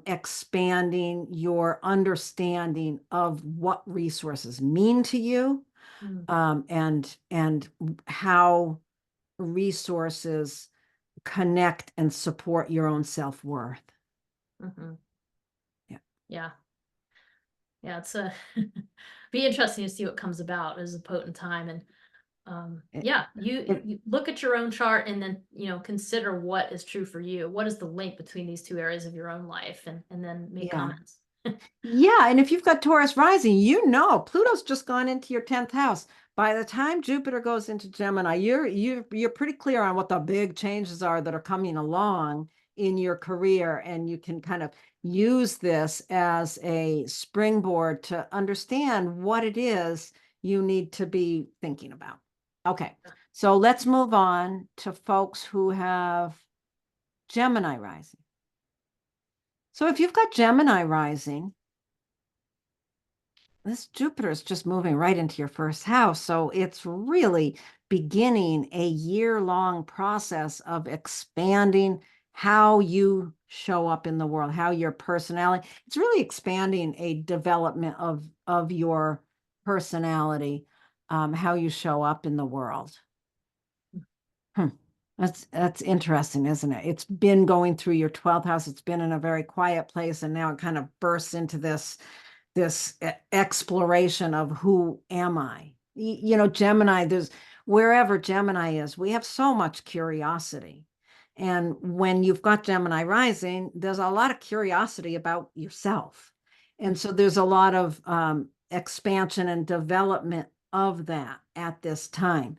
expanding your understanding of what resources mean to you, and how resources connect and support your own self-worth. Yeah. Yeah, it's be interesting to see what comes about as a potent time. And yeah, you look at your own chart and then, consider what is true for you. What is the link between these two areas of your own life, and then make comments. Yeah, and if you've got Taurus rising, Pluto's just gone into your 10th house. By the time Jupiter goes into Gemini, you're pretty clear on what the big changes are that are coming along in your career, and you can kind of use this as a springboard to understand what it is you need to be thinking about. Okay, so let's move on to folks who have Gemini rising. So if you've got Gemini rising, this Jupiter is just moving right into your first house. So it's really beginning a year-long process of expanding how you show up in the world, how your personality, it's really expanding a development of your personality, how you show up in the world. That's interesting, isn't it? It's been going through your 12th house. It's been in a very quiet place, and now it kind of bursts into this exploration of who am I? Gemini, wherever Gemini is, we have so much curiosity. And when you've got Gemini rising, there's a lot of curiosity about yourself. And so there's a lot of expansion and development of that at this time.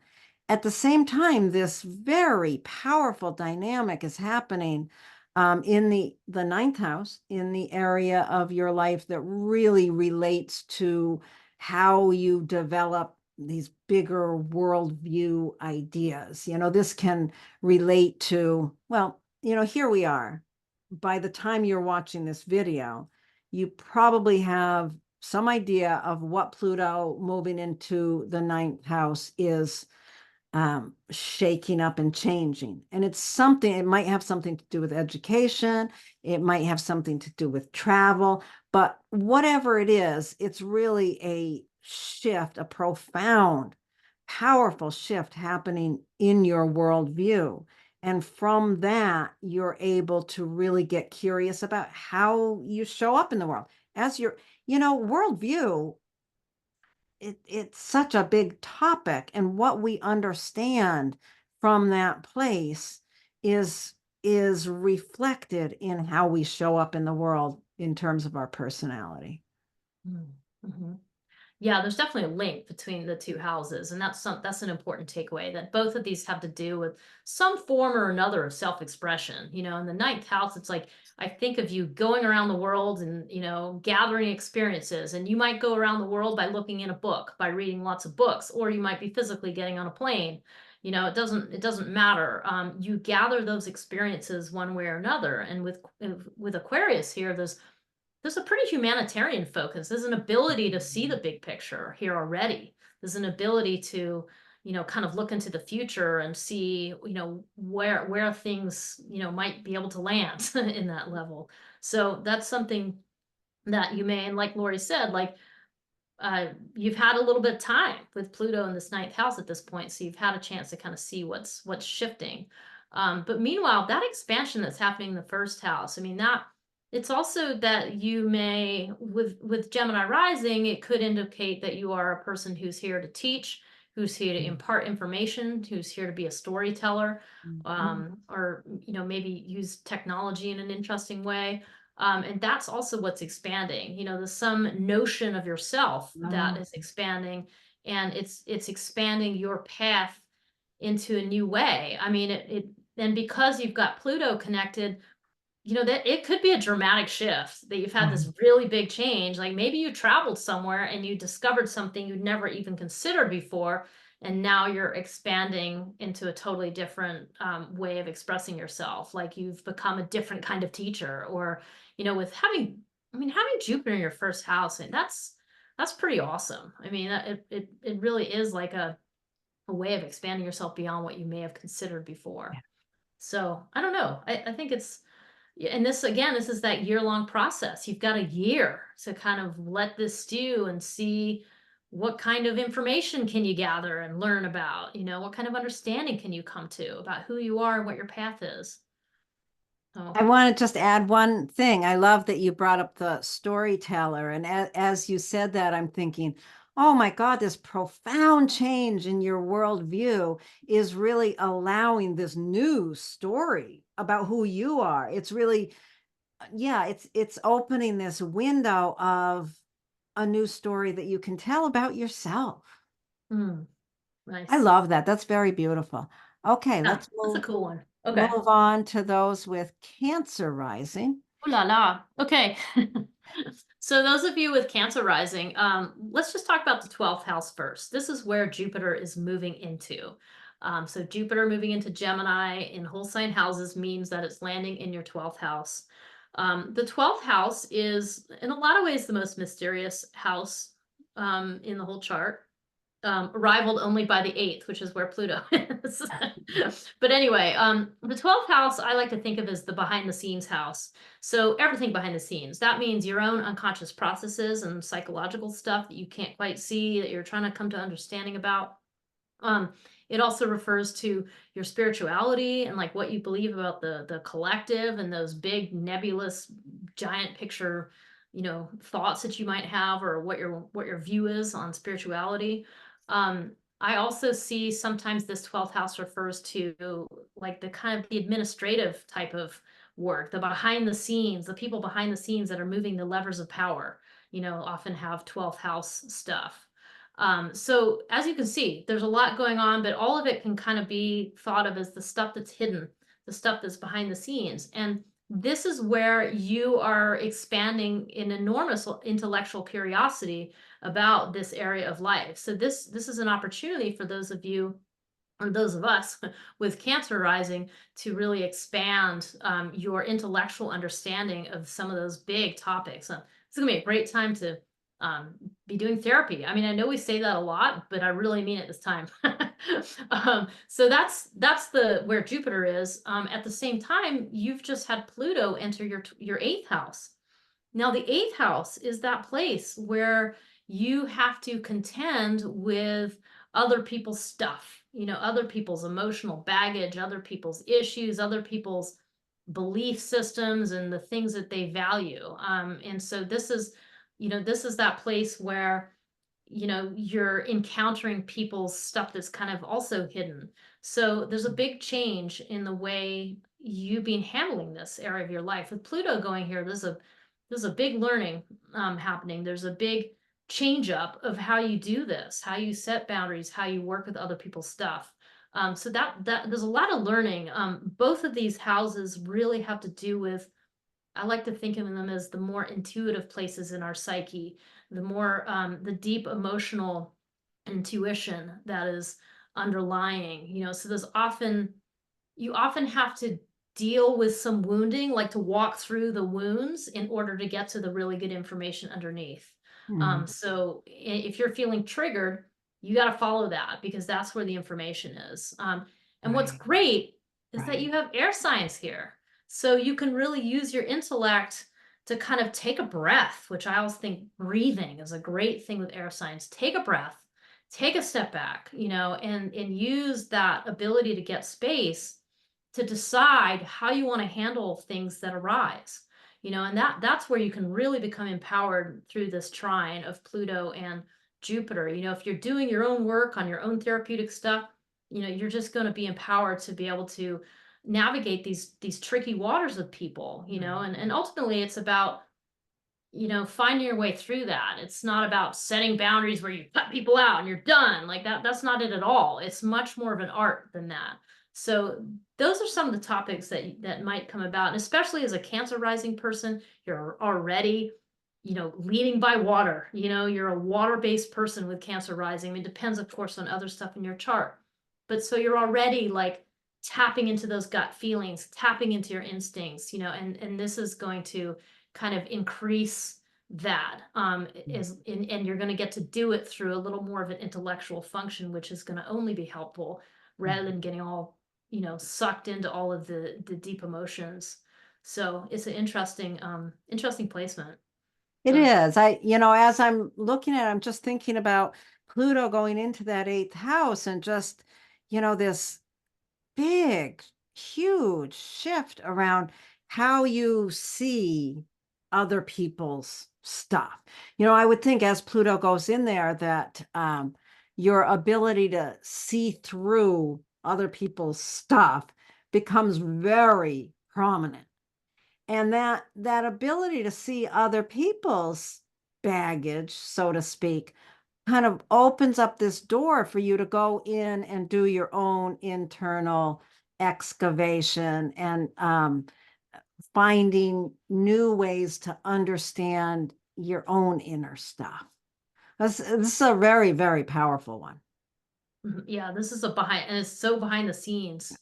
At the same time, this very powerful dynamic is happening in the 9th house, in the area of your life that really relates to how you develop these bigger worldview ideas. This can relate to, well, here we are. By the time you're watching this video, you probably have some idea of what Pluto moving into the 9th house is shaking up and changing. And it might have something to do with education. It might have something to do with travel, but whatever it is, it's really a shift, a profound, powerful shift happening in your worldview. And from that, you're able to really get curious about how you show up in the world. As your, worldview, it's such a big topic, and what we understand from that place is reflected in how we show up in the world in terms of our personality. Yeah, there's definitely a link between the two houses, and that's an important takeaway, that both of these have to do with some form or another of self-expression. In the ninth house, it's like I think of you going around the world and gathering experiences, and you might go around the world by looking in a book, by reading lots of books, or you might be physically getting on a plane. It doesn't matter. You gather those experiences one way or another, and with Aquarius here, there's a pretty humanitarian focus. There's an ability to see the big picture here already. There's an ability to, kind of look into the future and see, where things, might be able to land in that level. So that's something that you may, and like Lori said, like you've had a little bit of time with Pluto in this ninth house at this point, so you've had a chance to kind of see what's shifting. But meanwhile, that expansion that's happening in the first house, I mean, that it's also that you may, with Gemini rising, it could indicate that you are a person who's here to teach, who's here to impart information, who's here to be a storyteller, or maybe use technology in an interesting way. And that's also what's expanding. There's some notion of yourself that is expanding, and it's expanding your path into a new way. I mean, and because you've got Pluto connected, that it could be a dramatic shift, that you've had this really big change. Like maybe you traveled somewhere and you discovered something you'd never even considered before, and now you're expanding into a totally different way of expressing yourself. Like you've become a different kind of teacher, or with having Jupiter in your first house, and that's pretty awesome. I mean, it really is like a way of expanding yourself beyond what you may have considered before. So I don't know. I think it's, yeah, and this is that year-long process. You've got a year to kind of let this stew and see what kind of information can you gather and learn about, what kind of understanding can you come to about who you are and what your path is. So, I want to just add one thing. I love that you brought up the storyteller. And as you said that, I'm thinking, oh my God, this profound change in your worldview is really allowing this new story about who you are. It's really, yeah, it's opening this window of a new story that you can tell about yourself. mm, I nice. love that. That's very beautiful. Okay, Yeah, let's that's a move cool one. Okay. move on to those with Cancer rising. Ooh la la. Okay. So those of you with Cancer rising, let's just talk about the 12th house first. This is where Jupiter is moving into. So Jupiter moving into Gemini in whole sign houses means that it's landing in your 12th house. The 12th house is, in a lot of ways, the most mysterious house in the whole chart, rivaled only by the 8th, which is where Pluto is. But anyway, the 12th house I like to think of as the behind the scenes house. So everything behind the scenes. That means your own unconscious processes and psychological stuff that you can't quite see, that you're trying to come to understanding about. It also refers to your spirituality and like what you believe about the collective and those big nebulous giant picture, thoughts that you might have, or what your view is on spirituality. I also see sometimes this 12th house refers to like the kind of the administrative type of work, the behind the scenes, the people behind the scenes that are moving the levers of power, often have 12th house stuff. So as you can see, there's a lot going on, but all of it can kind of be thought of as the stuff that's hidden, the stuff that's behind the scenes. And this is where you are expanding an enormous intellectual curiosity about this area of life. So this is an opportunity for those of you, or those of us with Cancer rising, to really expand your intellectual understanding of some of those big topics. It's going to be a great time to be doing therapy. I mean, I know we say that a lot, but I really mean it this time. So that's the where Jupiter is. At the same time, you've just had Pluto enter your 8th house. Now, the 8th house is that place where you have to contend with other people's stuff, other people's emotional baggage, other people's issues, other people's belief systems, and the things that they value. And so this is that place where, you're encountering people's stuff that's kind of also hidden. So there's a big change in the way you've been handling this area of your life. With Pluto going here, there's a big learning happening. There's a big change up of how you do this, how you set boundaries, how you work with other people's stuff. So that there's a lot of learning. Both of these houses really have to do with, I like to think of them as the more intuitive places in our psyche, the more the deep emotional intuition that is underlying. So there's often, you often have to deal with some wounding, like to walk through the wounds in order to get to the really good information underneath. Mhm. So if you're feeling triggered, you got to follow that because that's where the information is. And what's Right, great is that right. you have air signs here. So you can really use your intellect to kind of take a breath, which I always think breathing is a great thing with air signs. Take a breath, take a step back, and use that ability to get space to decide how you want to handle things that arise. And that's where you can really become empowered through this trine of Pluto and Jupiter. If you're doing your own work on your own therapeutic stuff, you're just going to be empowered to be able to navigate these tricky waters with people, Right. and ultimately it's about finding your way through that. It's not about setting boundaries where you cut people out and you're done. Like that's not it at all. It's much more of an art than that. So those are some of the topics that might come about, and especially as a Cancer rising person, you're already, leading by water. You're a water-based person with Cancer rising. It depends, of course, on other stuff in your chart. But so you're already like tapping into those gut feelings, tapping into your instincts, and this is going to kind of increase that, and you're going to get to do it through a little more of an intellectual function, which is going to only be helpful rather Mhm. than getting all sucked into all of the deep emotions. So it's an interesting placement. It So is. As I'm looking at it, I'm just thinking about Pluto going into that eighth house and just, this big, huge shift around how you see other people's stuff. I would think as Pluto goes in there that your ability to see through other people's stuff becomes very prominent. And that ability to see other people's baggage, so to speak, kind of opens up this door for you to go in and do your own internal excavation and finding new ways to understand your own inner stuff. This is a very, very powerful one. yeah, this is a behind, and it's so behind the scenes.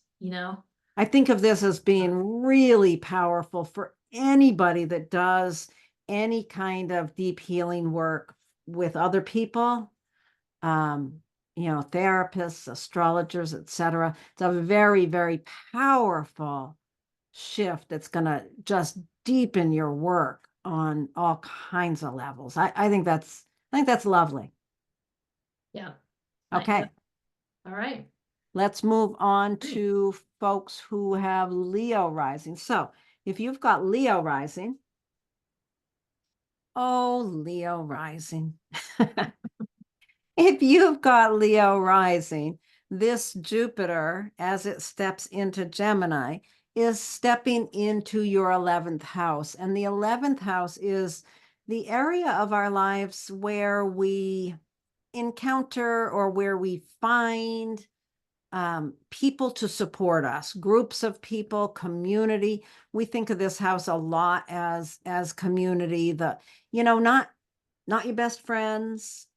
I think of this as being really powerful for anybody that does any kind of deep healing work with other people, um, therapists, astrologers, etc. It's a very, very powerful shift that's going to just deepen your work on all kinds of levels. I think that's lovely. Yeah, nice. Okay, All right. let's move on to folks who have Leo rising. So if you've got Leo rising, oh, Leo rising. If you've got Leo rising, this Jupiter, as it steps into Gemini, is stepping into your 11th house. And the 11th house is the area of our lives where we encounter or where we find people to support us, groups of people, community. We think of this house a lot as community. Not your best friends.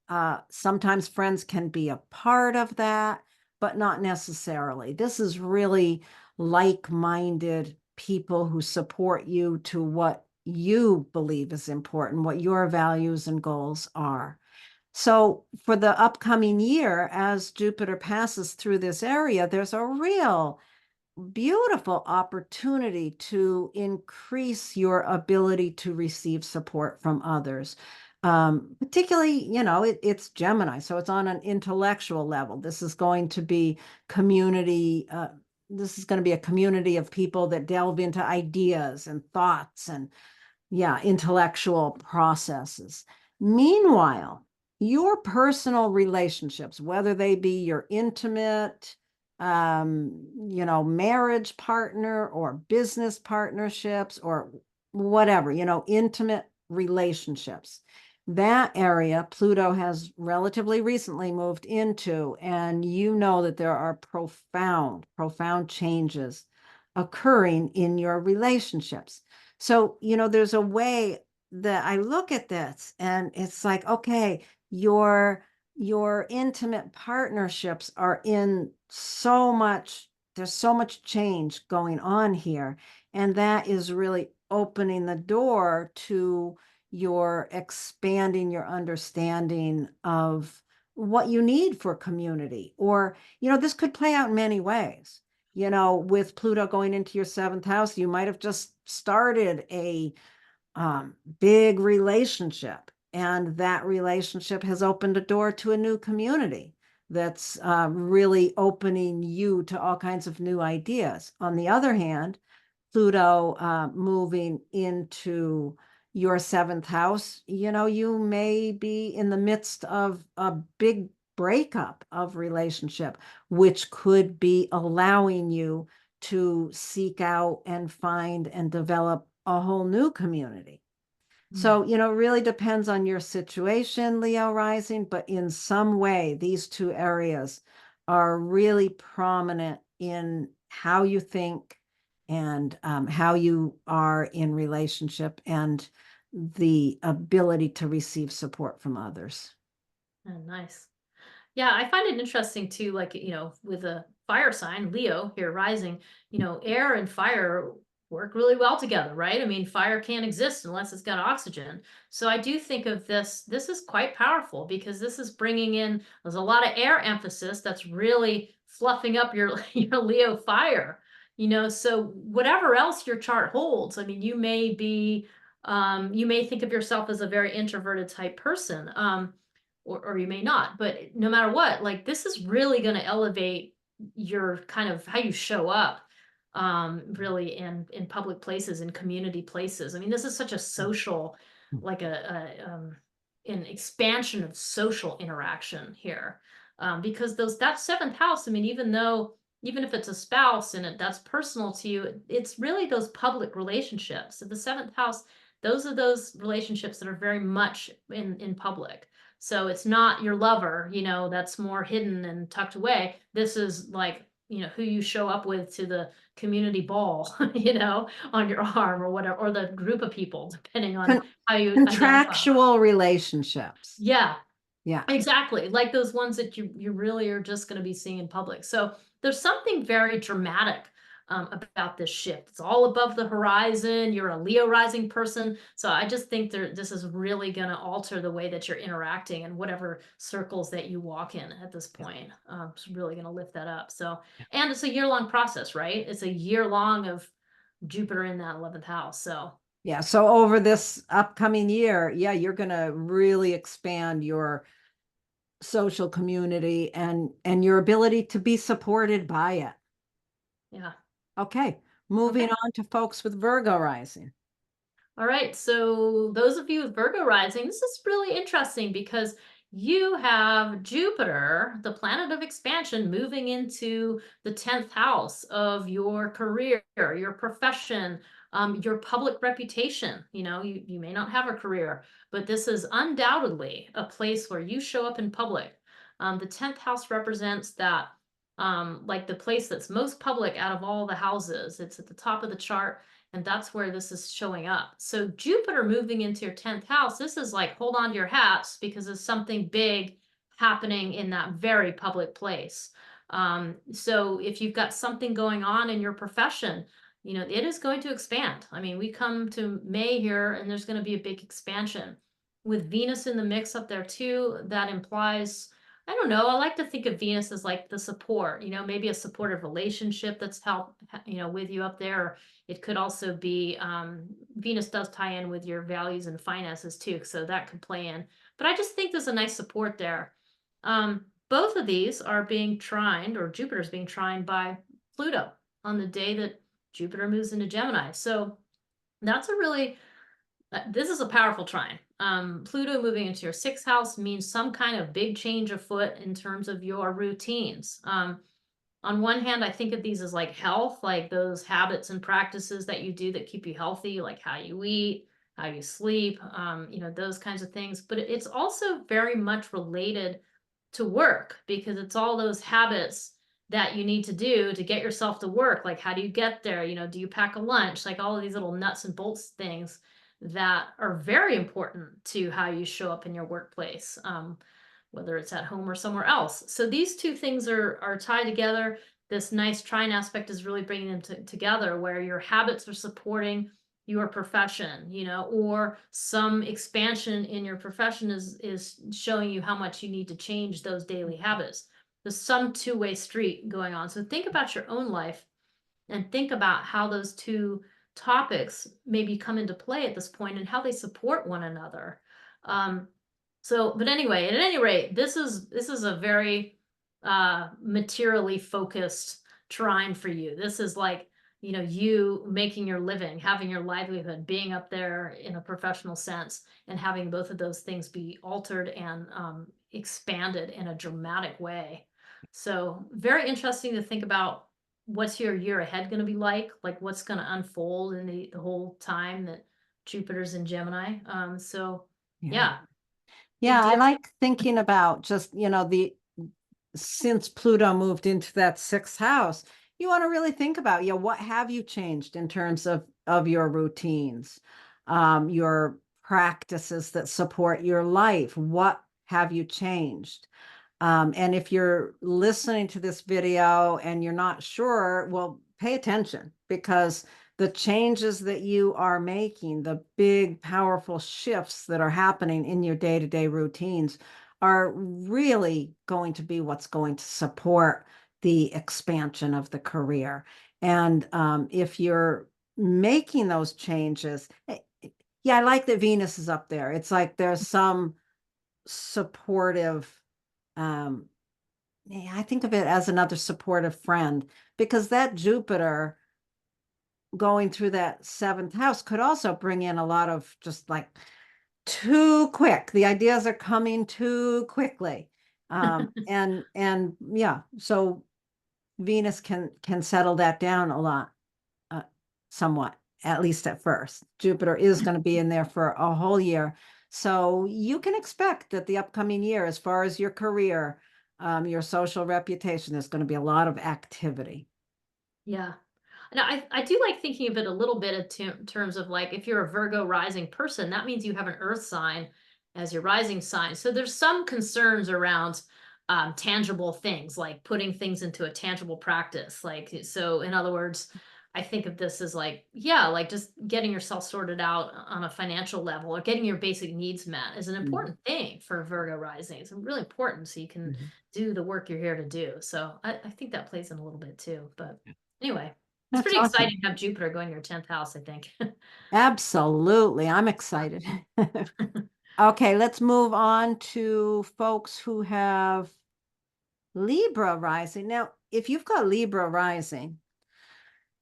Sometimes friends can be a part of that, but not necessarily. This is really like-minded people who support you to what you believe is important, what your values and goals are. So for the upcoming year, as Jupiter passes through this area, there's a real beautiful opportunity to increase your ability to receive support from others. Particularly, it's Gemini, so it's on an intellectual level. This is going to be community. This is going to be a community of people that delve into ideas and thoughts and, yeah, intellectual processes. Meanwhile, your personal relationships, whether they be your intimate, marriage partner or business partnerships or whatever, intimate relationships, that area Pluto has relatively recently moved into, and you know that there are profound changes occurring in your relationships. So, there's a way that I look at this and it's like, okay, your intimate partnerships are in there's so much change going on here, and that is really opening the door to your expanding your understanding of what you need for community. Or, this could play out in many ways. With Pluto going into your seventh house, you might have just started a big relationship, and that relationship has opened a door to a new community that's really opening you to all kinds of new ideas. On the other hand, Pluto moving into your seventh house, you may be in the midst of a big breakup of relationship, which could be allowing you to seek out and find and develop a whole new community. So, it really depends on your situation, Leo rising, but in some way, these two areas are really prominent in how you think and how you are in relationship and the ability to receive support from others. Oh, nice. Yeah, I find it interesting too, like, with a fire sign, Leo here rising, air and fire work really well together, right? I mean, fire can't exist unless it's got oxygen. So I do think of this is quite powerful because this is bringing in, there's a lot of air emphasis that's really fluffing up your, your Leo fire, so whatever else your chart holds, I mean, you may think of yourself as a very introverted type person. Or you may not, but no matter what, like this is really going to elevate your kind of how you show up really in public places, in community places. I mean, this is such a social, like an expansion of social interaction here, because that seventh house, I mean, even if it's a spouse and that's personal to you, it's really those public relationships. So the seventh house, those are those relationships that are very much in public. So it's not your lover, that's more hidden and tucked away. This is like, who you show up with to the community ball, on your arm or whatever, or the group of people, depending on how you identify. Contractual relationships. Yeah, Yeah. exactly. Like those ones that you really are just going to be seeing in public. So there's something very dramatic about this shift. It's all above the horizon. You're a Leo rising person. So I just think this is really going to alter the way that you're interacting and whatever circles that you walk in at this point. It's really going to lift that up. So, and it's a year-long process, right? It's a year long of Jupiter in that 11th house. So yeah. So over this upcoming year, yeah, you're going to really expand your social community and your ability to be supported by it. yeah. Okay, moving on to folks with Virgo rising. All right, so those of you with Virgo rising, this is really interesting because you have Jupiter, the planet of expansion, moving into the 10th house of your career, your profession, your public reputation. You may not have a career, but this is undoubtedly a place where you show up in public. The 10th house represents that, like the place that's most public out of all the houses. It's at the top of the chart. And that's where this is showing up. So Jupiter moving into your 10th house, this is like hold on to your hats because there's something big happening in that very public place. So if you've got something going on in your profession, it is going to expand. I mean, we come to May here and there's going to be a big expansion. With Venus in the mix up there too, that implies, I don't know, I like to think of Venus as like the support, maybe a supportive relationship that's helped, with you up there. It could also be, Venus does tie in with your values and finances too, so that could play in. But I just think there's a nice support there. Both of these are being trined, or Jupiter's being trined by Pluto on the day that Jupiter moves into Gemini. So that's this is a powerful trine. Pluto moving into your 6th house means some kind of big change afoot in terms of your routines. On one hand, I think of these as like health, like those habits and practices that you do that keep you healthy, like how you eat, how you sleep, you know, those kinds of things. But it's also very much related to work because it's all those habits that you need to do to get yourself to work. Like, how do you get there? You know, do you pack a lunch? Like all of these little nuts and bolts things that are very important to how you show up in your workplace, whether it's at home or somewhere else. So these two things are tied together. This nice trine aspect is really bringing them together, where your habits are supporting your profession, you know, or some expansion in your profession is showing you how much you need to change those daily habits. There's some two-way street going on. So think about your own life and think about how those two topics maybe come into play at this point and how they support one another. Um, but anyway, at any rate, this is a very materially focused trine for you. This is like, you know, you making your living, having your livelihood, being up there in a professional sense, and having both of those things be altered and expanded in a dramatic way. So very interesting to think about what's your year ahead going to be like what's going to unfold in the whole time that Jupiter's in Gemini. So Yeah. yeah, big Yeah, I deal. like thinking about just, since Pluto moved into that sixth house, you want to really think about, what have you changed in terms of your routines, your practices that support your life? What have you changed? And if you're listening to this video and you're not sure, well, pay attention, because the changes that you are making, the big, powerful shifts that are happening in your day-to-day routines are really going to be what's going to support the expansion of the career. And if you're making those changes, yeah, I like that Venus is up there. It's like there's some supportive, yeah, I think of it as another supportive friend, because that Jupiter going through that seventh house could also bring in a lot of just like too quick. The ideas are coming too quickly. And yeah, so Venus can settle that down a lot, somewhat, at least at first. Jupiter is going to be in there for a whole year. So you can expect that the upcoming year, as far as your career, your social reputation, there's going to be a lot of activity. Yeah. And I do like thinking of it a little bit in terms of like if you're a Virgo rising person, that means you have an earth sign as your rising sign. So there's some concerns around tangible things, like putting things into a tangible practice. Like, so in other words, I think of this as like, yeah, like just getting yourself sorted out on a financial level or getting your basic needs met is an important thing for Virgo rising. It's really important so you can Mhm. do the work you're here to do. So I think that plays in a little bit too. But anyway, it's That's pretty awesome. exciting to have Jupiter going to your 10th house, I think. Absolutely. I'm excited. Okay, let's move on to folks who have Libra rising. Now, if you've got Libra rising,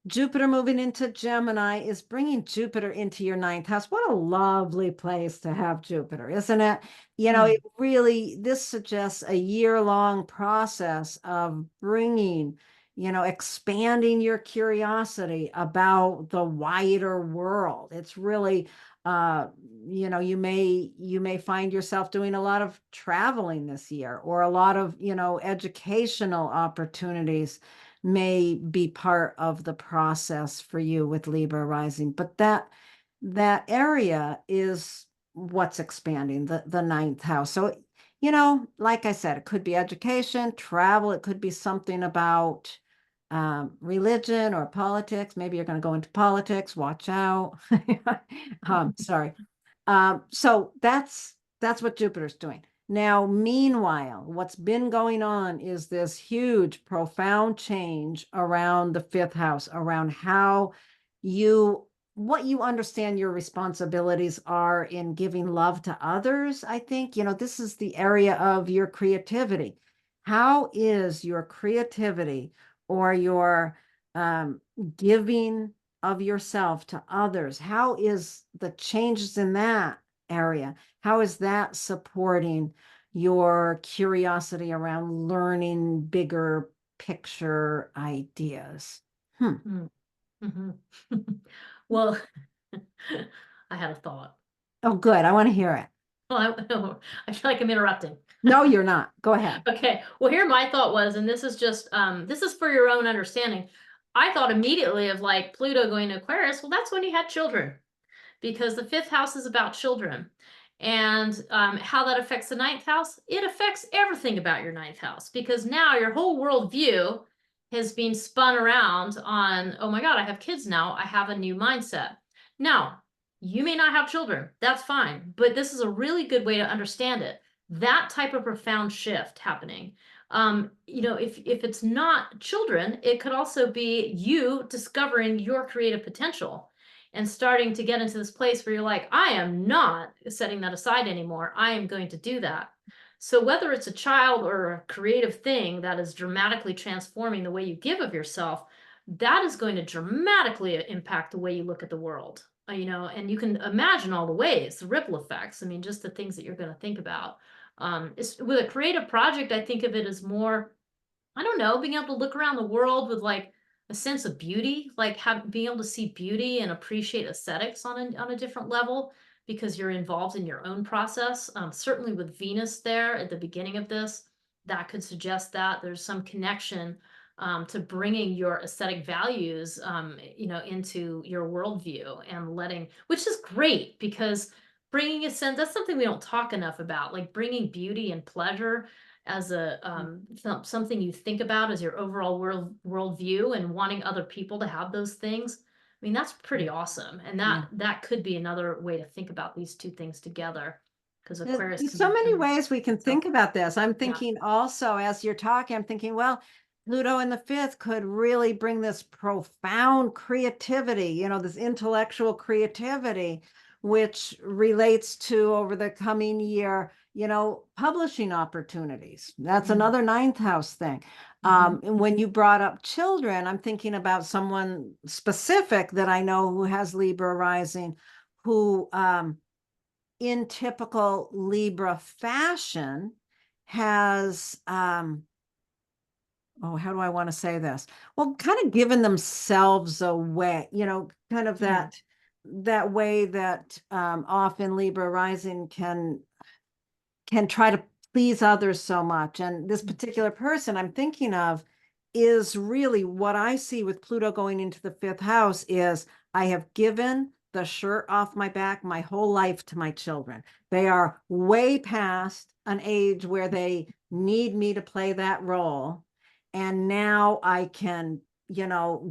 Jupiter moving into Gemini is bringing Jupiter into your ninth house. What a lovely place to have Jupiter, isn't it? It really, this suggests a year-long process of bringing, expanding your curiosity about the wider world. It's really, you may find yourself doing a lot of traveling this year, or a lot of, educational opportunities may be part of the process for you with Libra rising. But that area is what's expanding, the ninth house. So, like I said, it could be education, travel, it could be something about religion or politics. Maybe you're going to go into politics, watch out. Sorry. So that's what Jupiter's doing. Now, meanwhile, what's been going on is this huge, profound change around the fifth house, around how what you understand your responsibilities are in giving love to others. I think, this is the area of your creativity. How is your creativity or your giving of yourself to others? How is the changes in that area? How is that supporting your curiosity around learning bigger picture ideas? Mm, mhm. Well, I had a thought. Oh, good. I want to hear it. Well, I feel like I'm interrupting. No, you're not. Go ahead. Okay. Well, here my thought was, and this is just this is for your own understanding. I thought immediately of like Pluto going to Aquarius. Well, that's when he had children, because the fifth house is about children. And how that affects the ninth house, it affects everything about your ninth house, because now your whole worldview has been spun around on, oh my God, I have kids now. I have a new mindset. Now, you may not have children. That's fine. But this is a really good way to understand it. That type of profound shift happening. If it's not children, it could also be you discovering your creative potential and starting to get into this place where you're like, I am not setting that aside anymore. I am going to do that. So whether it's a child or a creative thing that is dramatically transforming the way you give of yourself, that is going to dramatically impact the way you look at the world. And you can imagine all the ways, the ripple effects. I mean, just the things that you're going to think about. With a creative project, I think of it as more, I don't know, being able to look around the world with like a sense of beauty, like being able to see beauty and appreciate aesthetics on a different level, because you're involved in your own process. Certainly with Venus there at the beginning of this, that could suggest that there's some connection to bringing your aesthetic values, into your worldview and which is great, because bringing a sense, that's something we don't talk enough about, like bringing beauty and pleasure as something you think about as your overall worldview, and wanting other people to have those things. I mean, that's pretty awesome. And that could be another way to think about these two things together, because Aquarius There's can so be many ways we can think about this. I'm Yeah. thinking also, as you're talking, I'm thinking, well, Pluto in the fifth could really bring this profound creativity, this intellectual creativity, which relates to, over the coming year, publishing opportunities. That's another ninth house thing. And when you brought up children, I'm thinking about someone specific that I know who has Libra rising, who in typical Libra fashion has how do I want to say this? Well, kind of given themselves away, kind of that way that often Libra rising can try to please others so much. And this particular person I'm thinking of is really what I see with Pluto going into the fifth house is, I have given the shirt off my back my whole life to my children. They are way past an age where they need me to play that role. And now I can,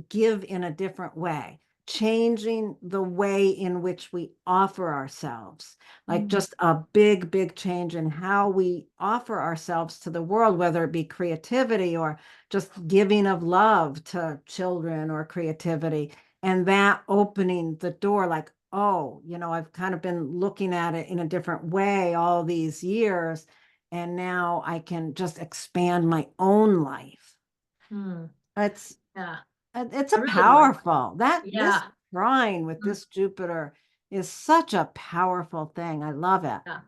give in a different way, changing the way in which we offer ourselves, like just a big, big change in how we offer ourselves to the world, whether it be creativity or just giving of love to children or creativity. And that opening the door, like, oh, I've kind of been looking at it in a different way all these years. And now I can just expand my own life. It's Yeah. it's I a really powerful this Yeah. trine with this Jupiter is such a powerful thing. I love it. Yeah.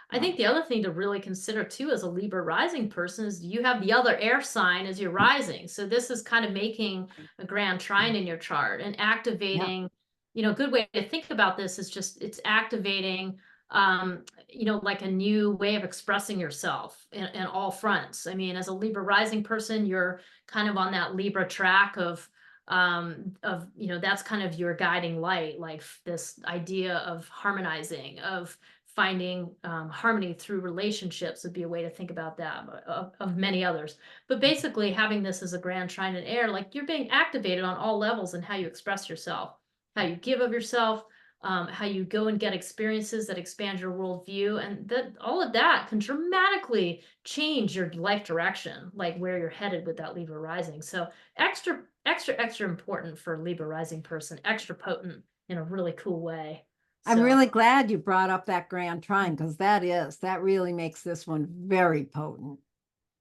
I think the other thing to really consider too as a Libra rising person is you have the other air sign as your rising. So this is kind of making a grand trine in your chart and activating, a good way to think about this is just it's activating like a new way of expressing yourself in all fronts. I mean, as a Libra rising person, you're kind of on that Libra track of that's kind of your guiding light, like this idea of harmonizing, of finding harmony through relationships would be a way to think about that, of many others. But basically having this as a grand trine in air, like you're being activated on all levels in how you express yourself, how you give of yourself, how you go and get experiences that expand your worldview, and that all of that can dramatically change your life direction, like where you're headed with that Libra rising. So extra important for a Libra rising person, extra potent in a really cool way. I'm So really glad you brought up that grand trine, because that really makes this one very potent.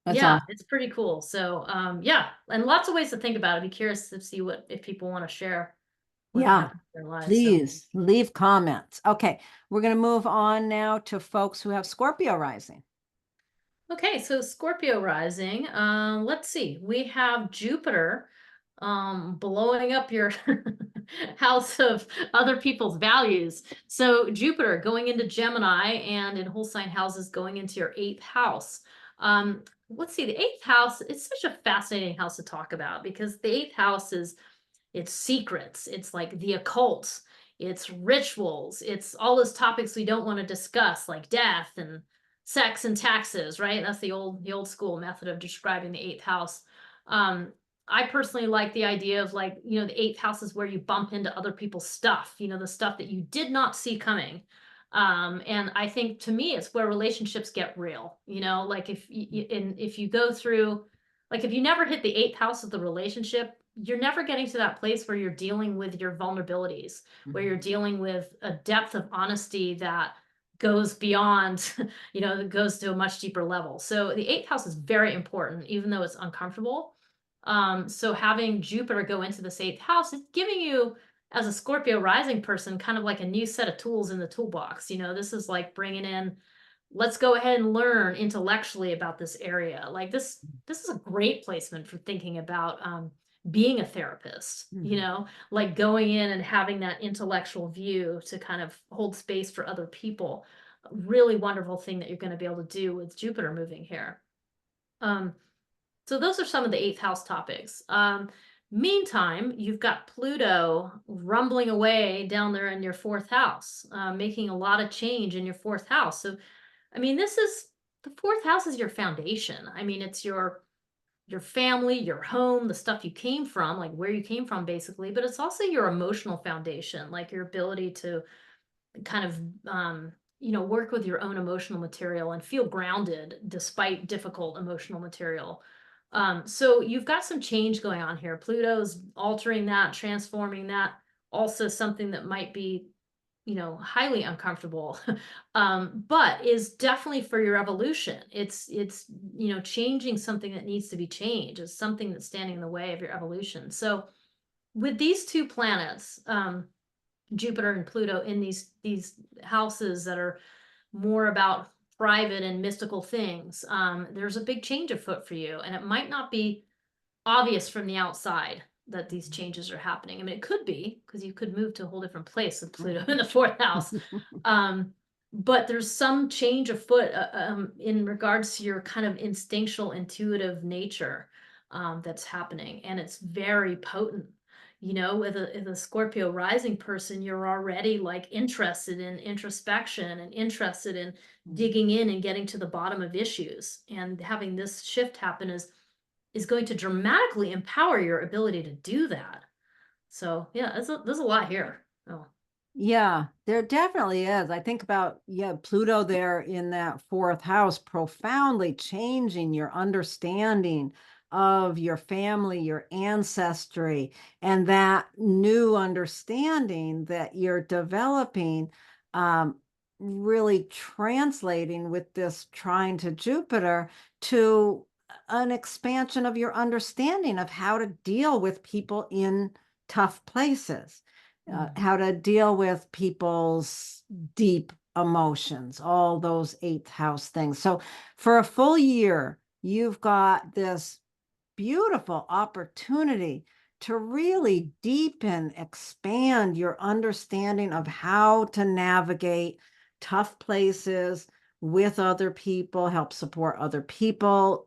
That's yeah, awesome. it's pretty cool. So yeah, and lots of ways to think about it. I'd be curious to see if people want to share what Yeah, happened in their lives. So please leave comments. Okay, we're going to move on now to folks who have Scorpio rising. okay, so Scorpio rising. Let's see. We have Jupiter blowing up your house of other people's values. So Jupiter going into Gemini and in whole sign houses going into your 8th house. Let's see, the 8th house, it's such a fascinating house to talk about because the 8th house is it's secrets, it's like the occult, it's rituals, it's all those topics we don't want to discuss, like death and sex and taxes, right? That's the old school method of describing the 8th house. I personally like the idea of like, you know, the 8th house is where you bump into other people's stuff, you know, the stuff that you did not see coming. And I think to me, it's where relationships get real, you know, like if you go through, like if you never hit the 8th house of the relationship, you're never getting to that place where you're dealing with your vulnerabilities, where you're dealing with a depth of honesty that goes beyond, you know, that goes to a much deeper level. So the 8th house is very important, even though it's uncomfortable. So having Jupiter go into this 8th house is giving you, as a Scorpio rising person, kind of like a new set of tools in the toolbox. You know, this is like bringing in, let's go ahead and learn intellectually about this area. Like this is a great placement for thinking about being a therapist, you know, like going in and having that intellectual view to kind of hold space for other people. A really wonderful thing that you're going to be able to do with Jupiter moving here. So those are some of the 8th house topics. Meantime, you've got Pluto rumbling away down there in your 4th house, making a lot of change in your 4th house. So, I mean, this is the 4th house is your foundation. I mean, it's your family, your home, the stuff you came from, like where you came from, basically. But it's also your emotional foundation, like your ability to kind of you know, work with your own emotional material and feel grounded despite difficult emotional material. So you've got some change going on here. Pluto's altering that, transforming that. Also something that might be, you know, highly uncomfortable, but is definitely for your evolution. It's, you know, changing something that needs to be changed. It's something that's standing in the way of your evolution. So with these two planets, Jupiter and Pluto in these houses that are more about private and mystical things, there's a big change afoot for you, and it might not be obvious from the outside that these changes are happening. I mean, it could be because you could move to a whole different place with Pluto in the 4th house. But there's some change afoot in regards to your kind of instinctual, intuitive nature that's happening, and it's very potent. You know, with a Scorpio rising person, you're already like interested in introspection and interested in digging in and getting to the bottom of issues. And having this shift happen is going to dramatically empower your ability to do that. So yeah, there's a lot here. Oh. Yeah, there definitely is. I think about, yeah, Pluto there in that 4th house, profoundly changing your understanding of your family, your ancestry, and that new understanding that you're developing, really translating with this trine to Jupiter to an expansion of your understanding of how to deal with people in tough places. How to deal with people's deep emotions, all those 8th house things. So for a full year, you've got this beautiful opportunity to really deepen, expand your understanding of how to navigate tough places with other people, help support other people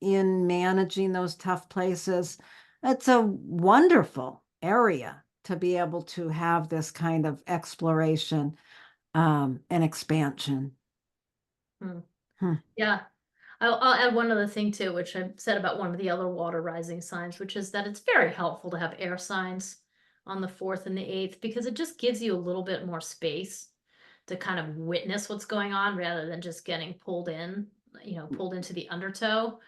in managing those tough places. It's a wonderful area to be able to have this kind of exploration and expansion. Yeah. I'll add one other thing too, which I said about one of the other water rising signs, which is that it's very helpful to have air signs on the 4th and the 8th because it just gives you a little bit more space to kind of witness what's going on rather than just getting pulled in, you know, pulled into the undertow.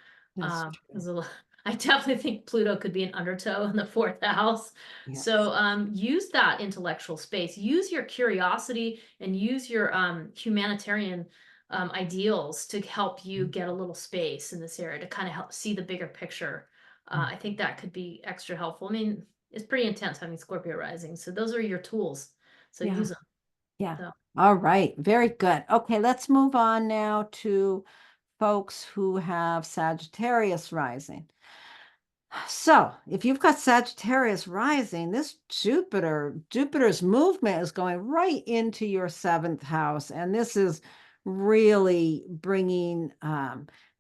I definitely think Pluto could be an undertow in the 4th house. Yes. So use that intellectual space, use your curiosity and use your humanitarian ideals to help you get a little space in this area to kind of help see the bigger picture. I think that could be extra helpful. I mean, it's pretty intense having Scorpio rising. So those are your tools. So Yeah. use them. Yeah. So. All right. Very good. Okay, let's move on now to folks who have Sagittarius rising. So if you've got Sagittarius rising, this Jupiter's movement is going right into your 7th house. And this is really bringing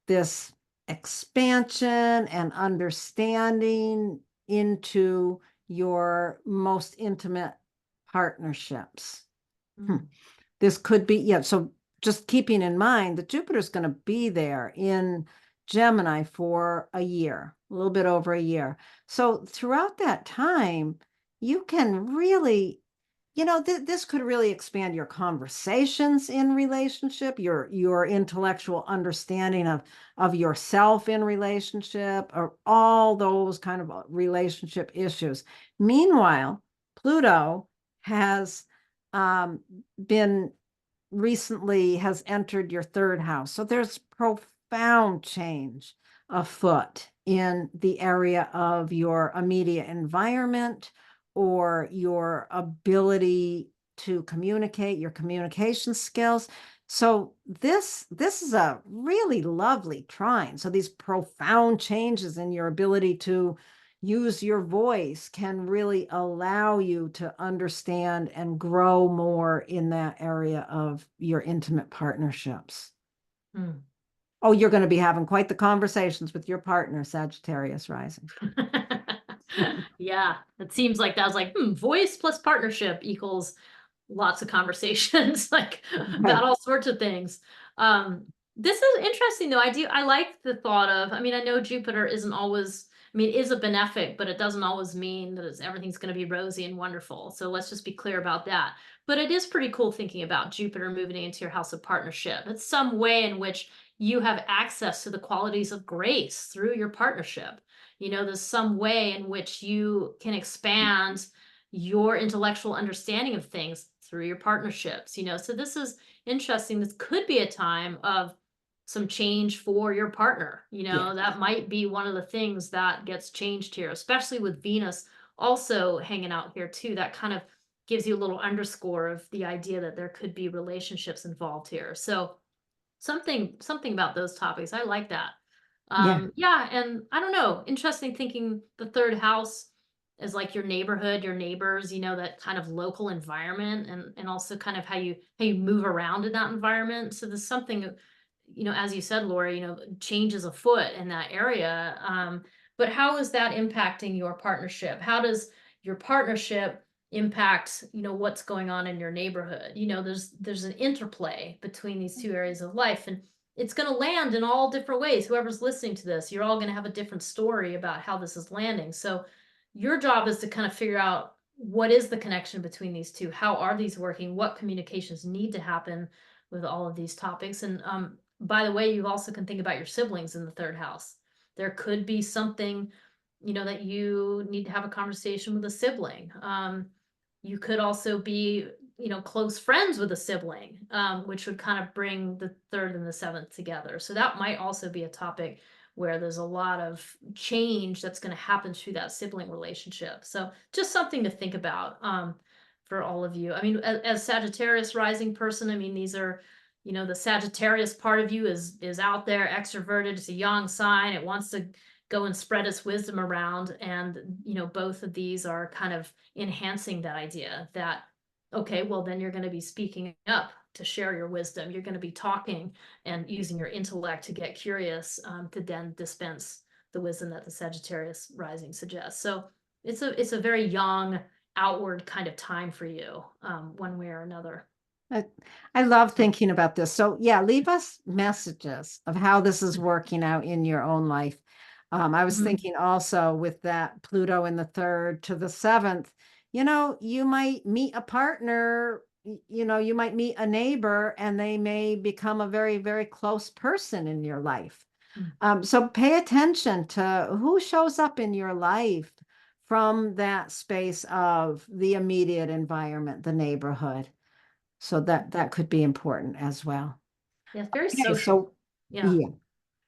this expansion and understanding into your most intimate partnerships. This could be, yeah, so just keeping in mind that Jupiter's going to be there in Gemini for a year, a little bit over a year. So throughout that time, you can really, this could really expand your conversations in relationship, your intellectual understanding of yourself in relationship, or all those kind of relationship issues. Meanwhile, Pluto has been recently has entered your 3rd house. So there's profound change afoot in the area of your immediate environment or your ability to communicate, your communication skills. So this is a really lovely trine. So these profound changes in your ability to use your voice can really allow you to understand and grow more in that area of your intimate partnerships. Oh, you're going to be having quite the conversations with your partner, Sagittarius rising. Yeah, it seems like that was like, voice plus partnership equals lots of conversations, like about all sorts of things. This is interesting though. I like the thought of, I mean, I know Jupiter isn't always, I mean, it is a benefic, but it doesn't always mean that everything's going to be rosy and wonderful. So let's just be clear about that. But it is pretty cool thinking about Jupiter moving into your house of partnership. It's some way in which you have access to the qualities of grace through your partnership. There's some way in which you can expand your intellectual understanding of things through your partnerships. So this is interesting. This could be a time of some change for your partner. Yeah. That might be one of the things that gets changed here, especially with Venus also hanging out here too. That kind of gives you a little underscore of the idea that there could be relationships involved here. So something about those topics. I like that. Yeah. Yeah, and I don't know, interesting thinking the 3rd house is like your neighborhood, your neighbors, that kind of local environment, and also kind of how you move around in that environment. So there's something, as you said, Laura, changes afoot in that area. But how is that impacting your partnership? How does your partnership impact, what's going on in your neighborhood? There's an interplay between these two areas of life, and it's going to land in all different ways. Whoever's listening to this, you're all going to have a different story about how this is landing. So your job is to kind of figure out what is the connection between these two? How are these working? What communications need to happen with all of these topics? And by the way, you also can think about your siblings in the 3rd house. There could be something, that you need to have a conversation with a sibling. You could also be, close friends with a sibling, which would kind of bring the 3rd and the 7th together. So that might also be a topic where there's a lot of change that's going to happen through that sibling relationship. So just something to think about for all of you. I mean, as Sagittarius rising person, I mean, these are, the Sagittarius part of you is out there, extroverted. It's a young sign. It wants to go and spread its wisdom around. And, both of these are kind of enhancing that idea that, okay, well, then you're going to be speaking up to share your wisdom. You're going to be talking and using your intellect to get curious, to then dispense the wisdom that the Sagittarius rising suggests. So it's a very young, outward kind of time for you, one way or another. I love thinking about this. So yeah, leave us messages of how this is working out in your own life. I was thinking also with that Pluto in the 3rd to the 7th, you might meet a partner, you might meet a neighbor, and they may become a very, very close person in your life. So pay attention to who shows up in your life from that space of the immediate environment, the neighborhood. So that could be important as well. Yeah, it's very Okay, social. so Yeah. yeah,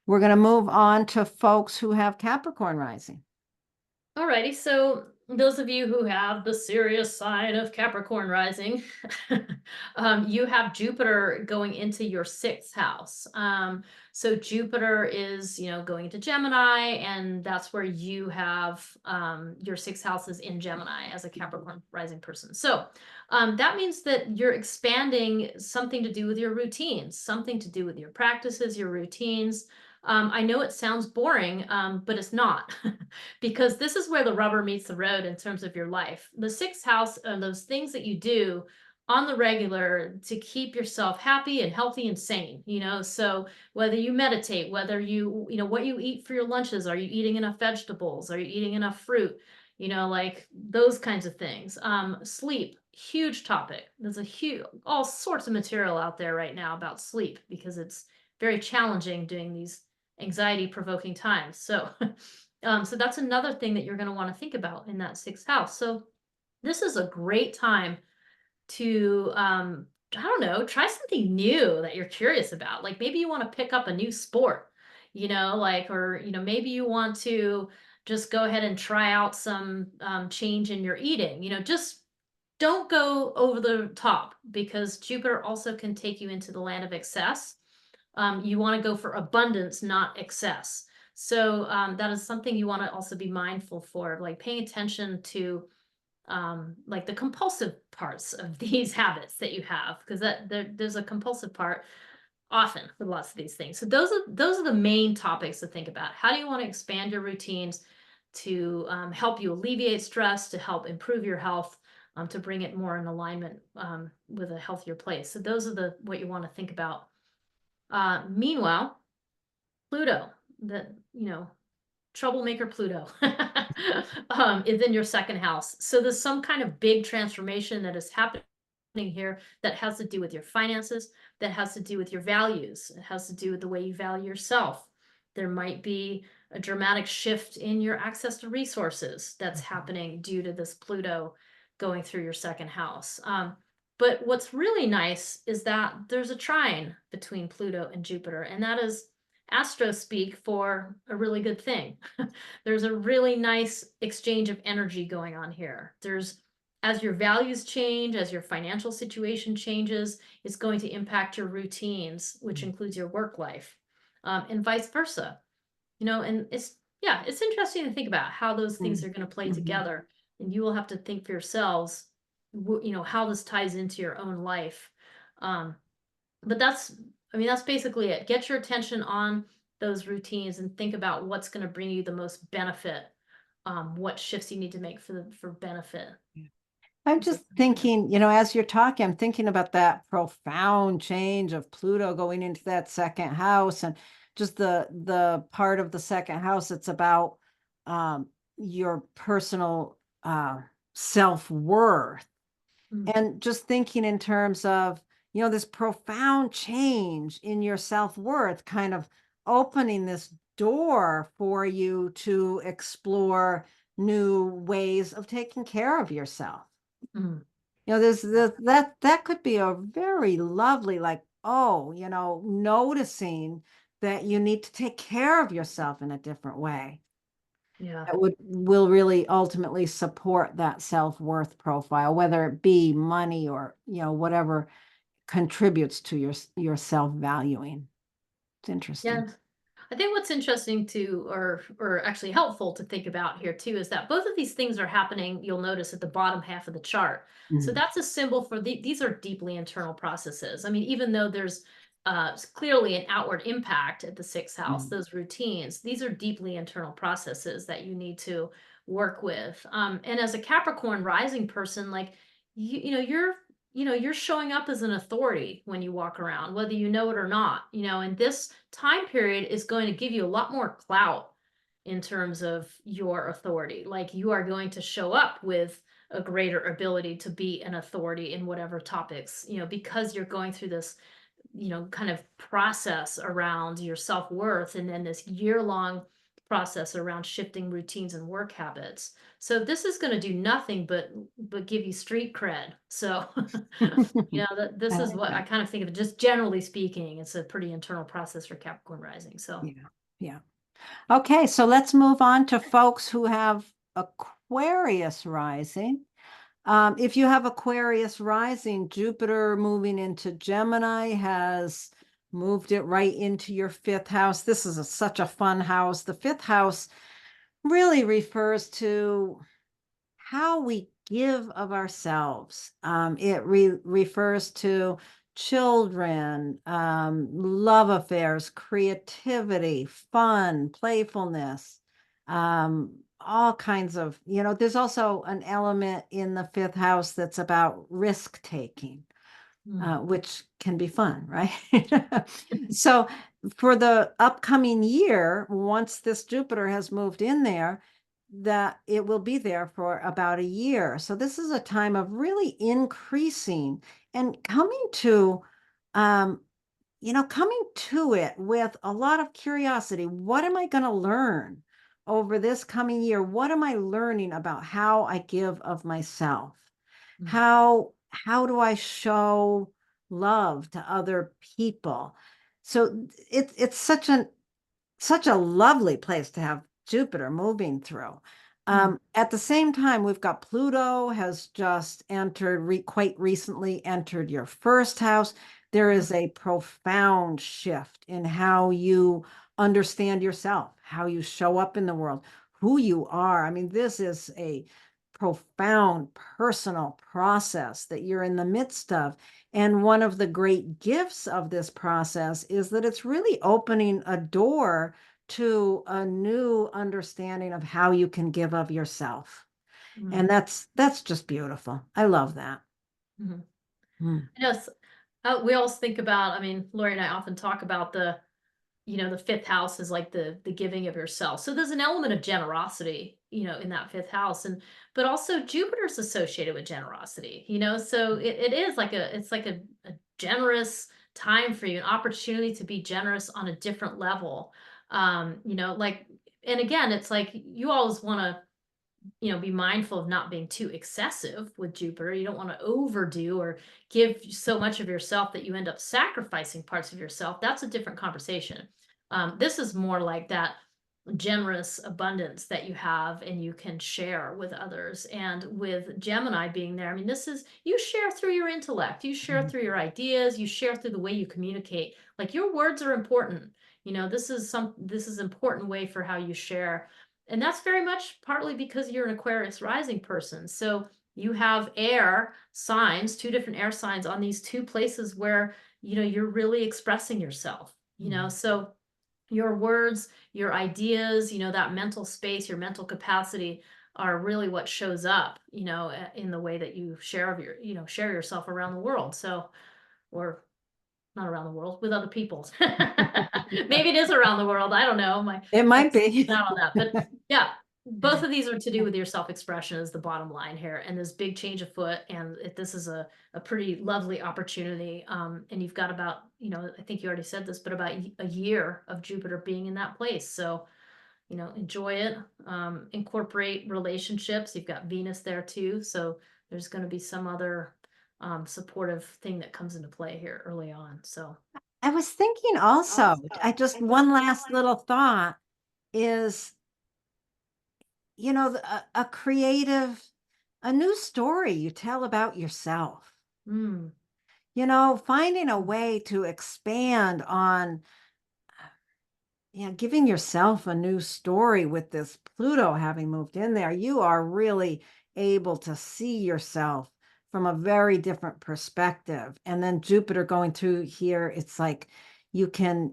we're going to move on to folks who have Capricorn rising. Alrighty, so those of you who have the serious sign of Capricorn rising, you have Jupiter going into your sixth house. So Jupiter is, going into Gemini, and that's where you have your sixth house is in Gemini as a Capricorn rising person. So that means that you're expanding something to do with your routines, something to do with your practices, your routines. I know it sounds boring, but it's not. Because this is where the rubber meets the road in terms of your life. The sixth house are those things that you do on the regular to keep yourself happy and healthy and sane, so whether you meditate, whether what you eat for your lunches, are you eating enough vegetables, are you eating enough fruit, like those kinds of things. Sleep, huge topic. There's all sorts of material out there right now about sleep because it's very challenging doing these anxiety provoking times. So so that's another thing that you're going to want to think about in that sixth house. So this is a great time to, I don't know, try something new that you're curious about. Like maybe you want to pick up a new sport, or, maybe you want to just go ahead and try out some change in your eating, just don't go over the top because Jupiter also can take you into the land of excess. You want to go for abundance, not excess. So that is something you want to also be mindful for, like paying attention to like the compulsive parts of these habits that you have, because there's a compulsive part often with lots of these things. So those are the main topics to think about. How do you want to expand your routines to help you alleviate stress, to help improve your health, to bring it more in alignment with a healthier place. So those are what you want to think about. Meanwhile, Pluto, troublemaker Pluto, is in your second house. So there's some kind of big transformation that is happening here that has to do with your finances, that has to do with your values. It has to do with the way you value yourself. There might be a dramatic shift in your access to resources that's happening due to this Pluto going through your second house. But what's really nice is that there's a trine between Pluto and Jupiter, and that is astro speak for a really good thing. There's a really nice exchange of energy going on here. As your values change, as your financial situation changes, it's going to impact your routines, which includes your work life, and vice versa. And it's interesting to think about how those things are going to play together, and you will have to think for yourselves how this ties into your own life. But that's basically it. Get your attention on those routines and think about what's going to bring you the most benefit. What shifts you need to make for benefit. I'm just thinking, as you're talking, I'm thinking about that profound change of Pluto going into that second house, and just the part of the second house it's about your personal self-worth. And just thinking in terms of, this profound change in your self-worth, kind of opening this door for you to explore new ways of taking care of yourself. That could be a very lovely, like, noticing that you need to take care of yourself in a different way. Yeah. That will really ultimately support that self-worth profile, whether it be money or, whatever contributes to your self-valuing. It's interesting. Yeah. I think what's interesting or actually helpful to think about here too, is that both of these things are happening, you'll notice at the bottom half of the chart. So that's a symbol for these are deeply internal processes. Even though there's clearly an outward impact at the sixth house, those routines, these are deeply internal processes that you need to work with. And as a Capricorn rising person, like you're showing up as an authority when you walk around, whether you know it or not, and this time period is going to give you a lot more clout in terms of your authority. Like you are going to show up with a greater ability to be an authority in whatever topics, because you're going through this, kind of process around your self-worth, and then this year-long process around shifting routines and work habits. So this is going to do nothing but give you street cred. So this is what I kind of think of, just generally speaking, it's a pretty internal process for Capricorn rising. So yeah. Okay, so let's move on to folks who have Aquarius rising. If you have Aquarius rising, Jupiter moving into Gemini has moved it right into your fifth house. This is such a fun house. The fifth house really refers to how we give of ourselves. It refers to children, love affairs, creativity, fun, playfulness, all kinds of, there's also an element in the fifth house that's about risk taking, which can be fun, right? So for the upcoming year, once this Jupiter has moved in there, that it will be there for about a year. So this is a time of really increasing and coming to, coming to it with a lot of curiosity. What am I going to learn over this coming year? What am I learning about how I give of myself? Mm. How do I show love to other people? So it's such a lovely place to have Jupiter moving through. At the same time, we've got Pluto has just entered, quite recently entered your first house. There is a profound shift in how you understand yourself, how you show up in the world, who you are. I mean, this is a profound personal process that you're in the midst of. And one of the great gifts of this process is that it's really opening a door to a new understanding of how you can give of yourself. And that's just beautiful. I love that. Yes. We always think about, I mean, Lori and I often talk about the fifth house is like the giving of yourself. So there's an element of generosity, in that fifth house. But also Jupiter's associated with generosity, so it is like a generous time for you, an opportunity to be generous on a different level. Like, and again, it's like you always want to be mindful of not being too excessive with Jupiter. You don't want to overdo or give so much of yourself that you end up sacrificing parts of yourself. That's a different conversation. This is more like that generous abundance that you have and you can share with others. And with Gemini being there, I mean, this is, you share through your intellect, you share through your ideas, you share through the way you communicate. Like, your words are important. This is important way for how you share. And that's very much partly because you're an Aquarius rising person. So you have air signs, two different air signs on these two places where, you're really expressing yourself, so your words, your ideas, that mental space, your mental capacity are really what shows up, in the way that you share share yourself around the world. So, or not around the world, with other people. Maybe it is around the world. I don't know. It might be. Not on that, but yeah, both of these are to do with your self-expression is the bottom line here. And this big change afoot, and this is a pretty lovely opportunity. And you've got about, I think you already said this, but about a year of Jupiter being in that place. So, enjoy it, incorporate relationships. You've got Venus there too. So there's going to be some other supportive thing that comes into play here early on. So I was thinking also, one last little thought is, a creative, a new story you tell about yourself. Finding a way to expand on, giving yourself a new story with this Pluto having moved in there. You are really able to see yourself from a very different perspective. And then Jupiter going through here, it's like you can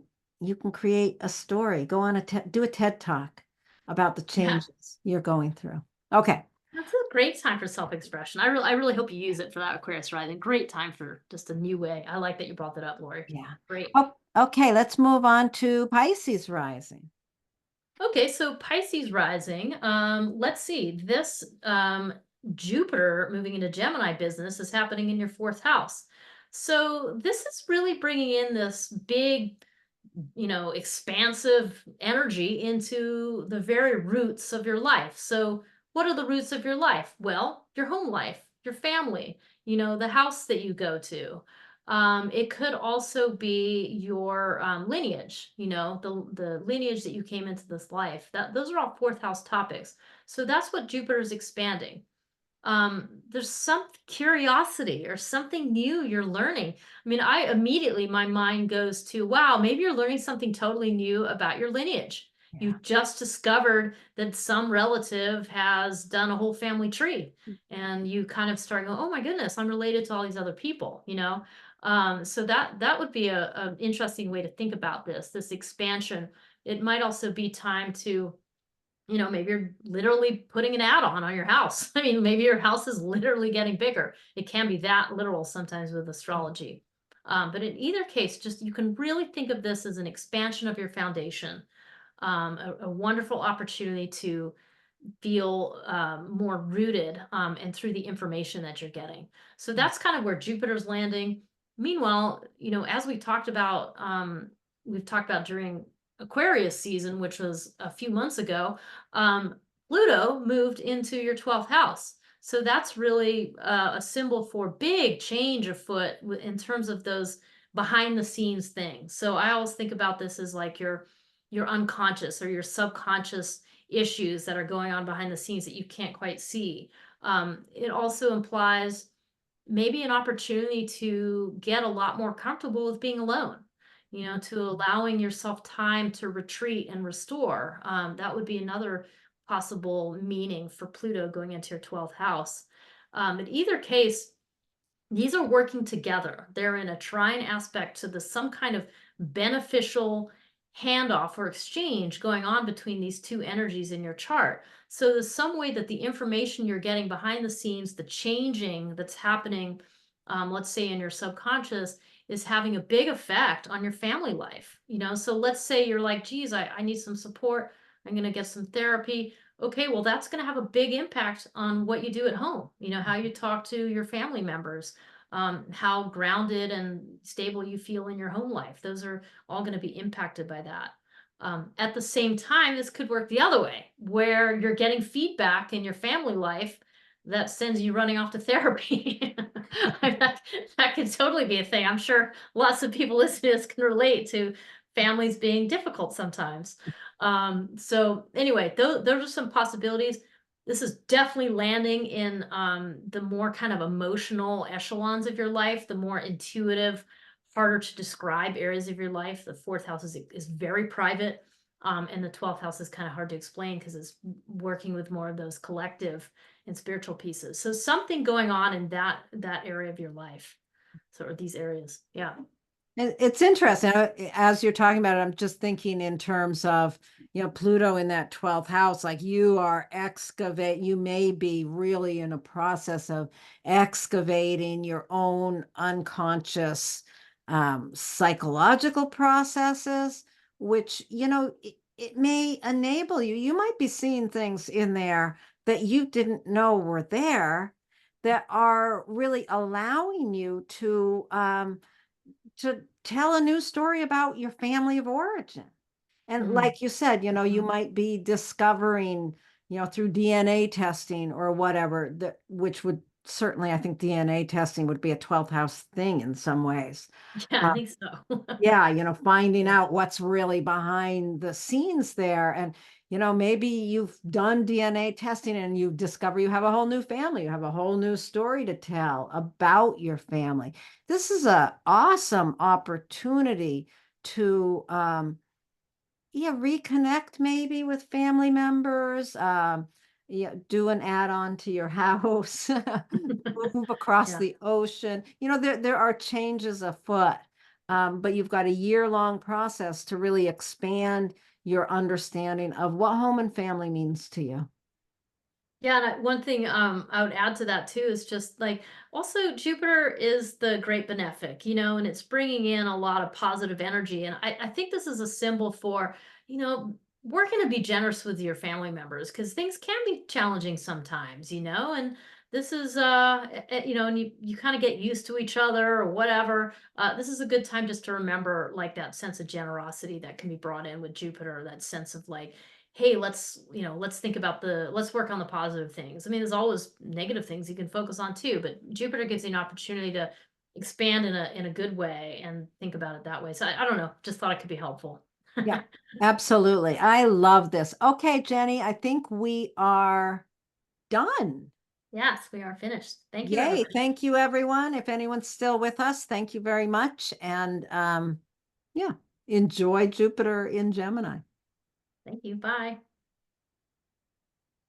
create a story, go on do a TED Talk about the changes you're going through. Okay. That's a great time for self-expression. I really hope you use it for that Aquarius rising. Great time for just a new way. I like that you brought that up, Lori. Yeah. Great. Oh, okay, let's move on to Pisces rising. Okay, so Pisces rising. Let's see. This Jupiter moving into Gemini business is happening in your fourth house. So this is really bringing in this big, expansive energy into the very roots of your life. So what are the roots of your life? Well, your home life, your family, the house that you go to. It could also be your lineage, the lineage that you came into this life. Those are all fourth house topics. So that's what Jupiter is expanding. There's some curiosity or something new you're learning. I mean, my mind goes to, wow, maybe you're learning something totally new about your lineage. You Yeah. just discovered that some relative has done a whole family tree, and you kind of start going, oh my goodness, I'm related to all these other people. So that would be a interesting way to think about this expansion. It might also be time to, maybe you're literally putting an add-on on your house. I mean, maybe your house is literally getting bigger. It can be that literal sometimes with astrology. But in either case, just you can really think of this as an expansion of your foundation, a wonderful opportunity to feel more rooted, and through the information that you're getting. So that's kind of where Jupiter's landing. Meanwhile, as we've talked about during Aquarius season, which was a few months ago, Pluto moved into your 12th house. So that's really a symbol for big change afoot in terms of those behind the scenes things. So I always think about this as like your unconscious or your subconscious issues that are going on behind the scenes that you can't quite see. It also implies maybe an opportunity to get a lot more comfortable with being alone, to allowing yourself time to retreat and restore. That would be another possible meaning for Pluto going into your 12th house. In either case, these are working together. They're in a trine aspect to some kind of beneficial handoff or exchange going on between these two energies in your chart. So there's some way that the information you're getting behind the scenes, the changing that's happening, let's say in your subconscious, is having a big effect on your family life. So let's say you're like, geez, I need some support. I'm going to get some therapy. Okay, well, that's going to have a big impact on what you do at home, how you talk to your family members, how grounded and stable you feel in your home life. Those are all going to be impacted by that. At the same time, this could work the other way, where you're getting feedback in your family life that sends you running off to therapy. That could totally be a thing. I'm sure lots of people listening to this can relate to families being difficult sometimes. So anyway, those are some possibilities. This is definitely landing in the more kind of emotional echelons of your life, the more intuitive, harder to describe areas of your life. The fourth house is very private, and the 12th house is kind of hard to explain because it's working with more of those collective and spiritual pieces. So something going on in that area of your life. So, or these areas, yeah. It's interesting. As you're talking about it, I'm just thinking in terms of, Pluto in that 12th house, like you may be really in a process of excavating your own unconscious psychological processes, which, it may enable you. You might be seeing things in there that you didn't know were there that are really allowing you to tell a new story about your family of origin. And like you said, you might be discovering, through DNA testing or whatever, which would certainly, I think DNA testing would be a 12th house thing in some ways. Yeah, I Uh, think so. yeah, finding Yeah. out what's really behind the scenes there. And, maybe you've done DNA testing and you discover you have a whole new family, you have a whole new story to tell about your family. This is an awesome opportunity to, yeah, reconnect maybe with family members, yeah, do an add-on to your house, move across Yeah. the ocean. There are changes afoot, but you've got a year-long process to really expand your understanding of what home and family means to you. Yeah, and one thing I would add to that too is just like also Jupiter is the great benefic, and it's bringing in a lot of positive energy. And I think this is a symbol for, working to be generous with your family members because things can be challenging sometimes, and this is and you kind of get used to each other or whatever. This is a good time just to remember like that sense of generosity that can be brought in with Jupiter, that sense of like, hey, let's think about let's work on the positive things. I mean, there's always negative things you can focus on too, but Jupiter gives you an opportunity to expand in a good way and think about it that way. So I don't know, just thought it could be helpful. Yeah, absolutely. I love this. Okay, Jenny, I think we are done. Yes, we are finished. Thank you, Yay. everybody. Thank you, everyone. If anyone's still with us, thank you very much. And yeah, enjoy Jupiter in Gemini. Thank you. Bye.